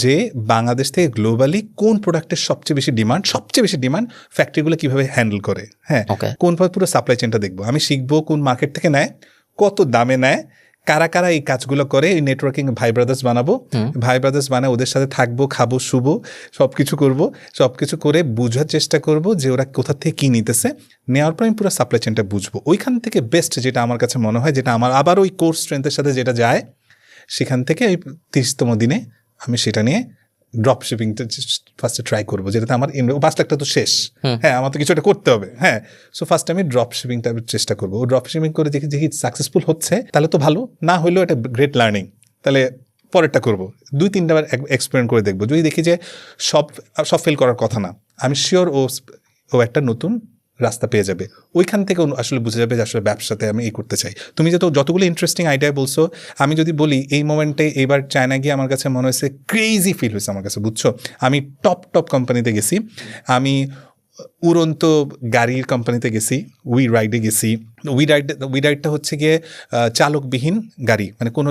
যে বাংলাদেশ থেকে গ্লোবালি কোন প্রোডাক্টের সবচেয়ে বেশি ডিমান্ড ফ্যাক্টরিগুলো কীভাবে হ্যান্ডেল করে। হ্যাঁ, কোনভাবে পুরো সাপ্লাই চেনটা দেখবো। আমি শিখবো কোন মার্কেট থেকে নেয়, কত দামে নেয়, কারা এই কাজগুলো করে। এই নেটওয়ার্কিং ভাই ব্রাদার্স বানায়, ওদের সাথে থাকবো, খাবো, শুবো, সবকিছু করবো, সবকিছু করে বুঝার চেষ্টা করব যে ওরা কোথা থেকে কী নিতেছে। নেওয়ার পর আমি পুরো সাপ্লাই চেনটা বুঝবো। ওইখান থেকে বেস্ট যেটা আমার কাছে মনে হয়, যেটা আমার আবার ওই কোর্স স্ট্রেংথের সাথে যেটা যায়, সেখান থেকে ওই 30তম দিনে আমি সেটা নিয়ে ড্রপ শিপিংটা ফার্স্টে ট্রাই করবো, যেটাতে আমার 5 লাখটা তো শেষ। হ্যাঁ, আমার তো কিছু একটা করতে হবে। হ্যাঁ, সো ফার্স্টে আমি ড্রপ শিপিংটা চেষ্টা করবো। ড্রপ শিপিং করে দেখি সাকসেসফুল হচ্ছে তাহলে তো ভালো, না হলেও একটা গ্রেট লার্নিং, তাহলে পরেরটা করবো। 2-3টা বার এক্সপেরিমেন্ট করে দেখবো। যদি দেখি যে সব ফেল করার কথা না, আমি শিওর ও একটা নতুন রাস্তা পেয়ে যাবে। ওইখান থেকে আসলে বুঝে যাবে যে আসলে ব্যবসাতে আমি এই করতে চাই। তুমি যতগুলো ইন্টারেস্টিং আইডিয়া বলছো, আমি যদি বলি এই মোমেন্টে এইবার চায়না গিয়ে আমার কাছে মনে হয়েছে ক্রেজি ফিল হয়েছে আমার কাছে, বুঝছো। আমি টপ কোম্পানিতে গেছি, আমি উড়ন্ত গাড়ির কোম্পানিতে গেছি, উই রাইডে গেছি, উইডাইটটা হচ্ছে গিয়ে চালকবিহীন গাড়ি, মানে কোনো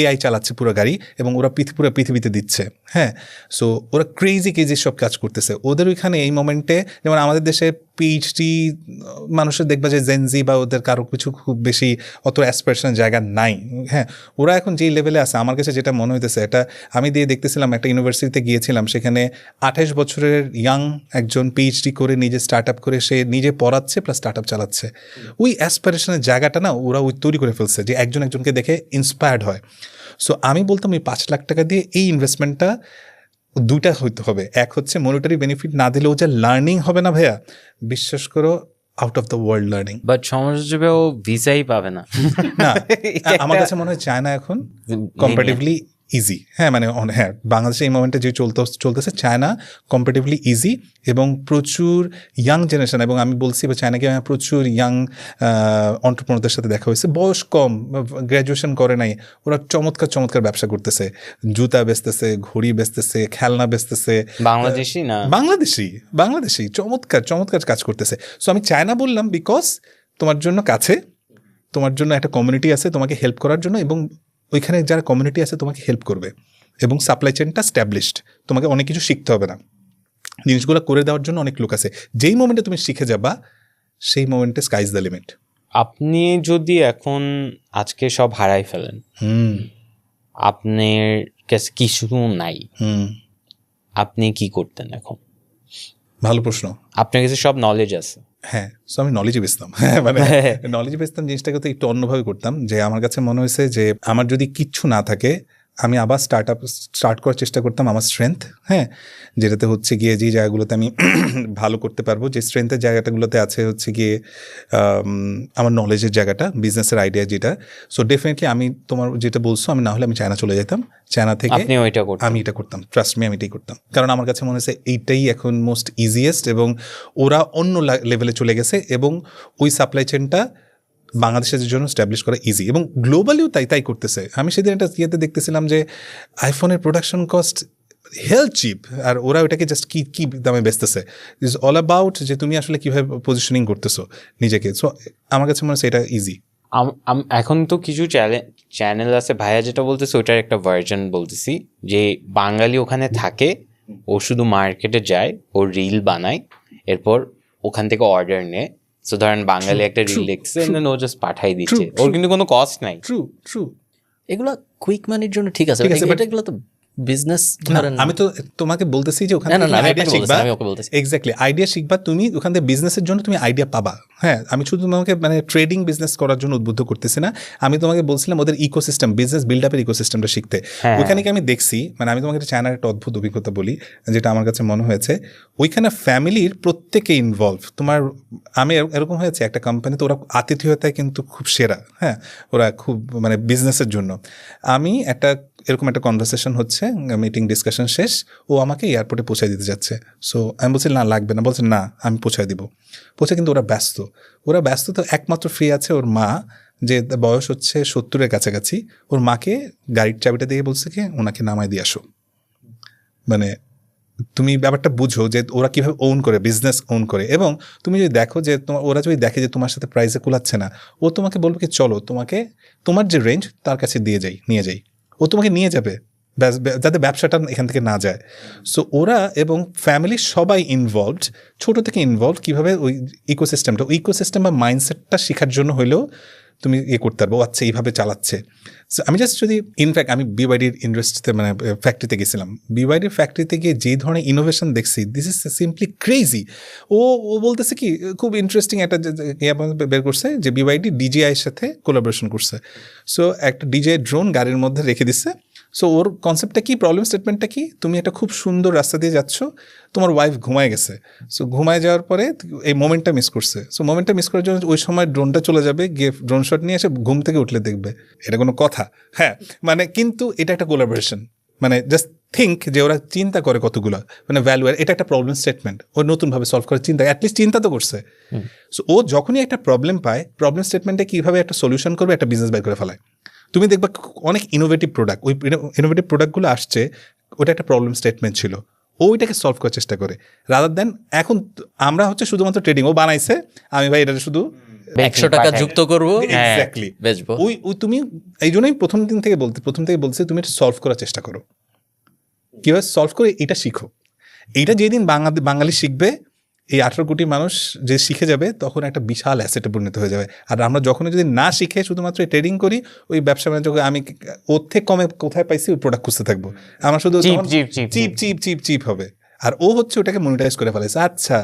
এআই চালাচ্ছে পুরো গাড়ি এবং ওরা পুরো পৃথিবীতে দিচ্ছে। হ্যাঁ, সো ওরা ক্রেজি সব কাজ করতেছে ওদের ওইখানে এই মোমেন্টে। যেমন আমাদের দেশে পিএইচডি মানুষের দেখবা যে জেনজি বা ওদের কারো কিছু খুব বেশি অত অ্যাসপিরেশনের জায়গা নাই। হ্যাঁ, ওরা এখন যেই লেভেলে আছে আমার কাছে যেটা মনে হইতেছে, এটা আমি দেখতেছিলাম একটা ইউনিভার্সিটিতে গিয়েছিলাম, সেখানে 28 বছরের ইয়াং একজন পিএইচডি করে নিজে স্টার্ট আপ করে সে নিজে পড়াচ্ছে প্লাস স্টার্ট আপ চালাচ্ছে। ওই অ্যাসপিরেশনের জায়গাটা না ওরা ওই তৈরি করে ফেলছে যে একজনকে দেখে ইন্সপায়ার্ড হয়। সো আমি বলতাম এই 5 লাখ টাকা দিয়ে এই ইনভেস্টমেন্টটা দুইটা হইতে হবে। এক হচ্ছে মনিটারি বেনিফিট না দিলেও যে লার্নিং হবে না ভাইয়া, বিশ্বাস করো out of the world learning. But সমস্যা হিসেবে ও ভিসাই পাবে না। না, আমার কাছে মনে হয় চায়না এখন কম্পারেটিভলি ইজি। হ্যাঁ, মানে হ্যাঁ, বাংলাদেশে এই মোমেন্টে যে চলতেছে চায়না কম্পারেটিভলি ইজি এবং প্রচুর ইয়াং জেনারেশন। এবং আমি বলছি বা চায়নাকে প্রচুর ইয়াং এন্টারপ্রেনারদের সাথে দেখা হয়েছে, বয়স কম, গ্র্যাজুয়েশন করে নাই, ওরা চমৎকার ব্যবসা করতেছে, জুতা বেচতেছে, ঘড়ি বেচতেছে, খেলনা বেচতেছে। বাংলাদেশি না, বাংলাদেশি চমৎকার কাজ করতেছে। সো আমি চায়না বললাম বিকজ তোমার জন্য কাছে, তোমার জন্য একটা কমিউনিটি আছে তোমাকে হেল্প করার জন্য, এবং ওইখানে যারা কমিউনিটি আছে তোমাকে হেল্প করবে, এবং সাপ্লাই চেনটা স্ট্যাবলিশড, তোমাকে অনেক কিছু শিখতে হবে না, জিনিসগুলো করে দেওয়ার জন্য অনেক লোক আছে। যেই মোমেন্টে তুমি শিখে যাবা সেই মোমেন্টে স্কাইজ দ্য লিমিট। আপনি যদি এখন আজকে সব হারাই ফেলেন, আপনার কাছে কিছু নাই, আপনি কি করতেন এখন? ভালো প্রশ্ন। আপনার কাছে সব নলেজ আছে। হ্যাঁ, সো আমি নলেজে বেচতাম। মানে নলেজে বেচতাম জিনিসটাকে তো একটু অন্যভাবে করতাম, যে আমার কাছে মনে হয়েছে যে আমার যদি কিচ্ছু না থাকে আমি আবার স্টার্ট করার চেষ্টা করতাম আমার স্ট্রেংথ। হ্যাঁ, যেটাতে হচ্ছে গিয়ে যে জায়গাগুলোতে আমি ভালো করতে পারবো, যে স্ট্রেংথের জায়গাটাগুলোতে আছে হচ্ছে গিয়ে আমার নলেজের জায়গাটা, বিজনেসের আইডিয়া যেটা। সো ডেফিনেটলি আমি তোমার যেটা বলছো, আমি না হলে আমি চায়না চলে যেতাম, চায়না থেকে আমি এটা করতাম, ট্রাস্ট মি আমি এটাই করতাম। কারণ আমার কাছে মনে হয়েছে এইটাই এখন মোস্ট ইজিয়েস্ট, এবং ওরা অন্য লেভেলে চলে গেছে এবং ওই সাপ্লাই চেনটা বাংলাদেশের জন্য স্ট্যাবলিশ করা ইজি, এবং গ্লোবালিও তাই করতেছে। আমি সেদিন একটা ইয়েতে দেখতেছিলাম যে আইফোনের প্রোডাকশন কস্ট হেল চিপ, আর ওরা ওইটাকে জাস্ট কি দামে বেচতেছে। ইজ অল অ্যাবাউট যে তুমি আসলে কীভাবে পজিশনিং করতেছো নিজেকে। সো আমার কাছে মনে হচ্ছে এটা ইজি। এখন তো কিছু চ্যানেল আছে, ভাইয়া যেটা বলতেছে ওইটার একটা ভার্জন বলতেছি, যে বাঙালি ওখানে থাকে, ও শুধু মার্কেটে যায়, ও রিল বানায়, এরপর ওখান থেকে অর্ডার নেয়। সো ধরেন বাঙালি একটা রিল দেখছে, ও জাস্ট পাঠাই দিচ্ছে, ওর কিন্তু কোনো কস্ট নাই। ট্রু। এগুলো কুইক মানির জন্য ঠিক আছে, এগুলো তো বিজনেস। আমি তো তোমাকে বলতেছি যে ওখানে এক্স্যাক্টলি আইডিয়া শিখবা তুমি, ওখান থেকে বিজনেসের জন্য তুমি আইডিয়া পাবা। হ্যাঁ, আমি শুধু তোমাকে মানে ট্রেডিং বিজনেস করার জন্য উদ্বুদ্ধ করতেছি না, আমি তোমাকে বলছিলাম ওদের ইকোসিস্টেম, বিজনেস বিল্ড আপের ইকোসিস্টেমটা শিখতে। ওইখানে কি আমি দেখছি, মানে আমি তোমাকে একটা চায়নার একটা অদ্ভুত অভিজ্ঞতা বলি, যেটা আমার কাছে মনে হয়েছে। ওইখানে ফ্যামিলির প্রত্যেকে ইনভলভ। তোমার আমি এরকম হয়েছে একটা কোম্পানিতে, ওরা আতিথেয়তায় কিন্তু খুব সেরা। হ্যাঁ, ওরা খুব মানে বিজনেসের জন্য। আমি এরকম একটা কনভারসেশন হচ্ছে, মিটিং ডিসকাশন শেষ, ও আমাকে এয়ারপোর্টে পৌঁছায় দিতে যাচ্ছে। সো আমি বলছি না লাগবে না, বলছে না আমি পৌঁছায় দিব। কিন্তু ওরা ব্যস্ত তো একমাত্র ফ্রি আছে ওর মা, যে বয়স হচ্ছে 70-এর কাছাকাছি। ওর মাকে গাড়ির চাবিটা দিয়ে বলছে কি ওনাকে নামায় দিয়ে আসো। মানে তুমি ব্যাপারটা বুঝো যে ওরা কীভাবে ওন করে, বিজনেস ওন করে। এবং তুমি যদি দেখো যে ওরা যদি দেখে যে তোমার সাথে প্রাইসে কুলাচ্ছে না, ও তোমাকে বলবে কি চলো তোমাকে তোমার যে রেঞ্জ তার কাছে নিয়ে যাই, ও তোমাকে নিয়ে যাবে, যাতে ব্যবসাটা এখান থেকে না যায়। সো ওরা এবং ফ্যামিলি সবাই ইনভলভড, ছোটো থেকে ইনভলভ, কীভাবে ওই ইকোসিস্টেম বা মাইন্ডসেটটা শেখার জন্য হলেও তুমি করতে পারবো। আচ্ছা এইভাবে চালাচ্ছে। সো আমি জাস্ট যদি ইনফ্যাক্ট আমি বিওয়াইডির ইন্ডাস্ট্রিতে মানে ফ্যাক্টরিতে গেছিলাম, বিওয়াইডির ফ্যাক্টরিতে গিয়ে যে ধরনের ইনোভেশন দেখছি, দিস ইজ সিম্পলি ক্রেজি। ও বলতেছে কি খুব ইন্টারেস্টিং একটা বের করছে যে বিওয়াইডি ডিজিআইয়ের সাথে কোলাবোরেশন করছে। সো একটা ডিজিআই ড্রোন গাড়ির মধ্যে রেখে দিচ্ছে। সো ওর কনসেপ্টটা কি, প্রবলেম স্টেটমেন্টটা কি, তুমি একটা খুব সুন্দর রাস্তা দিয়ে যাচ্ছ, তোমার ওয়াইফ ঘুমায় গেছে। সো ঘুমায় যাওয়ার পরে এই মোমেন্টটা মিস করছে। সো মোমেন্টটা মিস করার জন্য ওই সময় ড্রোনটা চলে যাবে, গিয়ে ড্রোন শট নিয়ে এসে ঘুম থেকে উঠলে দেখবে। এটা কোনো কথা? হ্যাঁ, মানে কিন্তু এটা একটা কোলাবোরেশন। মানে জাস্ট থিঙ্ক যে ওরা চিন্তা করে কতগুলো মানে ভ্যালু, এটা একটা প্রবলেম স্টেটমেন্ট ও নতুনভাবে সলভ করে চিন্তা, অ্যাটলিস্ট চিন্তা তো করছে। সো ও যখনই একটা প্রবলেম পায়, প্রবলেম স্টেটমেন্টে কীভাবে একটা সলিউশন করবে, একটা বিজনেস বের করে ফেলায়। তুমি দেখবা অনেক ইনোভেটিভ প্রোডাক্ট, ওই ইনোভেটিভ প্রোডাক্টগুলো আসছে, ওটা একটা প্রবলেম স্টেটমেন্ট ছিল, ওইটাকে সলভ করার চেষ্টা করে। রাদার দেন এখন আমরা হচ্ছে শুধুমাত্র ট্রেডিং, ও বানাইছে, আমি ভাই এটা শুধু 100 টাকা যুক্ত করবো, এক্স্যাক্টলি বেচবো। ওই তুমি এই জন্যই প্রথম থেকে বলছে তুমি এটা সলভ করার চেষ্টা করো, কিভাবে সলভ করে এটা শিখো। এইটা যেদিন বাঙালি শিখবে, এই 18 কোটি মানুষ যে শিখে যাবে, তখন একটা বিশাল অ্যাসেটে পরিণত হয়ে যাবে। আর আমরা যখন যদি না শিখে শুধুমাত্র ট্রেডিং করি, ওই ব্যবসা বাণিজ্য আমি ওর থেকে কমে কোথায় পাইছি ওই প্রোডাক্ট খুঁজতে থাকবো, আমার শুধু চিপ হবে। আর ও হচ্ছে ওটাকে মনিটাইজ করে ফেলেছে। আচ্ছা,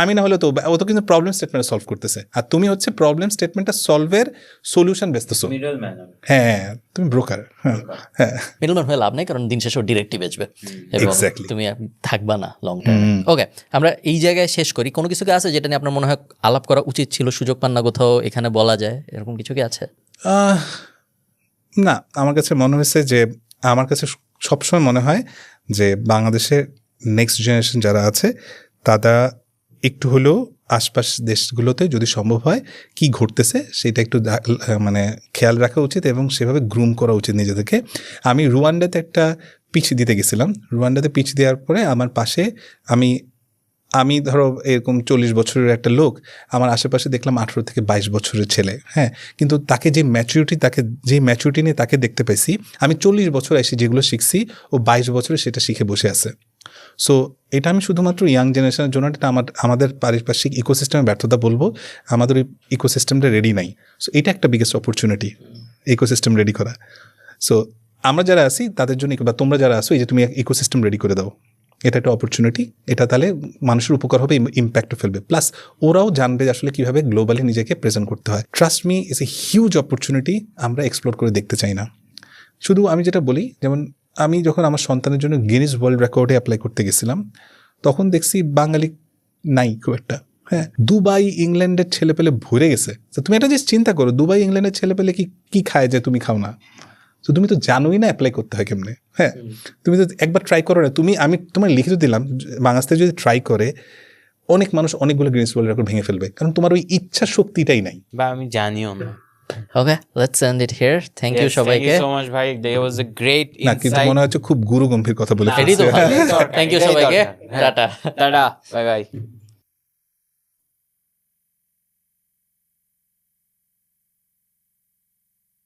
আমি না হলে তো ও তো কিন্তু প্রবলেম স্টেটমেন্ট সলভ করতেছে, আর তুমি হচ্ছে প্রবলেম স্টেটমেন্টটা সলভের সলিউশন বেচতেছো। হ্যাঁ, তুমি ব্রোকার। হ্যাঁ, মিডলম্যান হয়ে লাভ নেই, কারণ দিন শেষে ডিরেক্টই বেচবে এবং Exactly. তুমি থাকবা না লং টার্ম। ওকে, আমরা এই জায়গায় শেষ করি। কোনো কিছু কি আছে যেটা নিয়ে আপনার মনে হয় আলাপ করা উচিত ছিল, সুযোগ পান না কোথাও এখানে বলা যায়, এরকম কিছু কি আছে? না, আমার কাছে মনে হয়েছে যে আমার কাছে সবসময় মনে হয় যে বাংলাদেশের নেক্সট জেনারেশন যারা আছে তারা একটু হলেও আশপাশ দেশগুলোতে যদি সম্ভব হয় কি ঘটতেছে সেটা একটু মানে খেয়াল রাখা উচিত এবং সেভাবে গ্রুম করা উচিত নিজেদেরকে। আমি রুয়ান্ডাতে একটা পিচ দিতে গেছিলাম। রুয়ান্ডাতে পিচ দেওয়ার পরে আমার পাশে আমি ধরো এরকম 40 বছরের একটা লোক, আমার আশেপাশে দেখলাম 18 থেকে 22 বছরের ছেলে। হ্যাঁ, কিন্তু তাকে যে ম্যাচুরিটি নিয়ে তাকে দেখতে পাইছি, আমি 40 বছর এসে যেগুলো শিখছি ও 22 বছরে সেটা শিখে বসে আছে। সো এটা আমি শুধুমাত্র ইয়াং জেনারেশনের জন্য, এটা আমাদের পারিপার্শ্বিক ইকোসিস্টেমের ব্যর্থতা বলবো, আমাদের ওই ইকোসিস্টেমটা রেডি নাই। সো এটা একটা বিগেস্ট অপরচুনিটি, ইকোসিস্টেম রেডি করা। সো আমরা যারা আছি তাদের জন্য, বা তোমরা যারা আসো, এই যে তুমি ইকোসিস্টেম রেডি করে দাও, এটা একটা অপরচুনিটি। এটা তাহলে মানুষের উপকার হবে, ইম্প্যাক্টও ফেলবে, প্লাস ওরাও জানবে আসলে কীভাবে গ্লোবালি নিজেকে প্রেজেন্ট করতে হয়। Trust me, it's a huge opportunity, আমরা এক্সপ্লোর করে দেখতে চাই না। শুধু আমি যেটা বলি, যেমন আমি যখন আমার সন্তানের জন্য গিনিস ওয়ার্ল্ড রেকর্ডে অ্যাপ্লাই করতে গেছিলাম, তখন দেখছি বাঙালি নাই খুব একটা। হ্যাঁ, দুবাই ইংল্যান্ডের ছেলেপেলে ভরে গেছে। তো তুমি একটা জিনিস চিন্তা করো, দুবাই ইংল্যান্ডের ছেলেপেলে কি খায় যে তুমি খাও না? তো তুমি তো জানোই না অ্যাপ্লাই করতে হয় কেমনে। হ্যাঁ, তুমি তো একবার ট্রাই করো না। আমি তোমার লিখিত দিলাম, বাংলাদেশে যদি ট্রাই করে অনেক মানুষ অনেকগুলো গিনিস ওয়ার্ল্ড রেকর্ড ভেঙে ফেলবে, কারণ তোমার ওই ইচ্ছা শক্তিটাই নাই, বা আমি জানিও না। Okay, let's end it here. Thank you সবাইকে। থ্যাংক ইউ সো মাচ ভাই, দেয়ার ওয়াজ আ গ্রেট না কিন্তু মনে হচ্ছে খুব গুরু গম্ভীর কথা বলে এটাই তো ফেলছি। ভালো। থ্যাংক ইউ সবাইকে, টাটা। Tata, bye bye.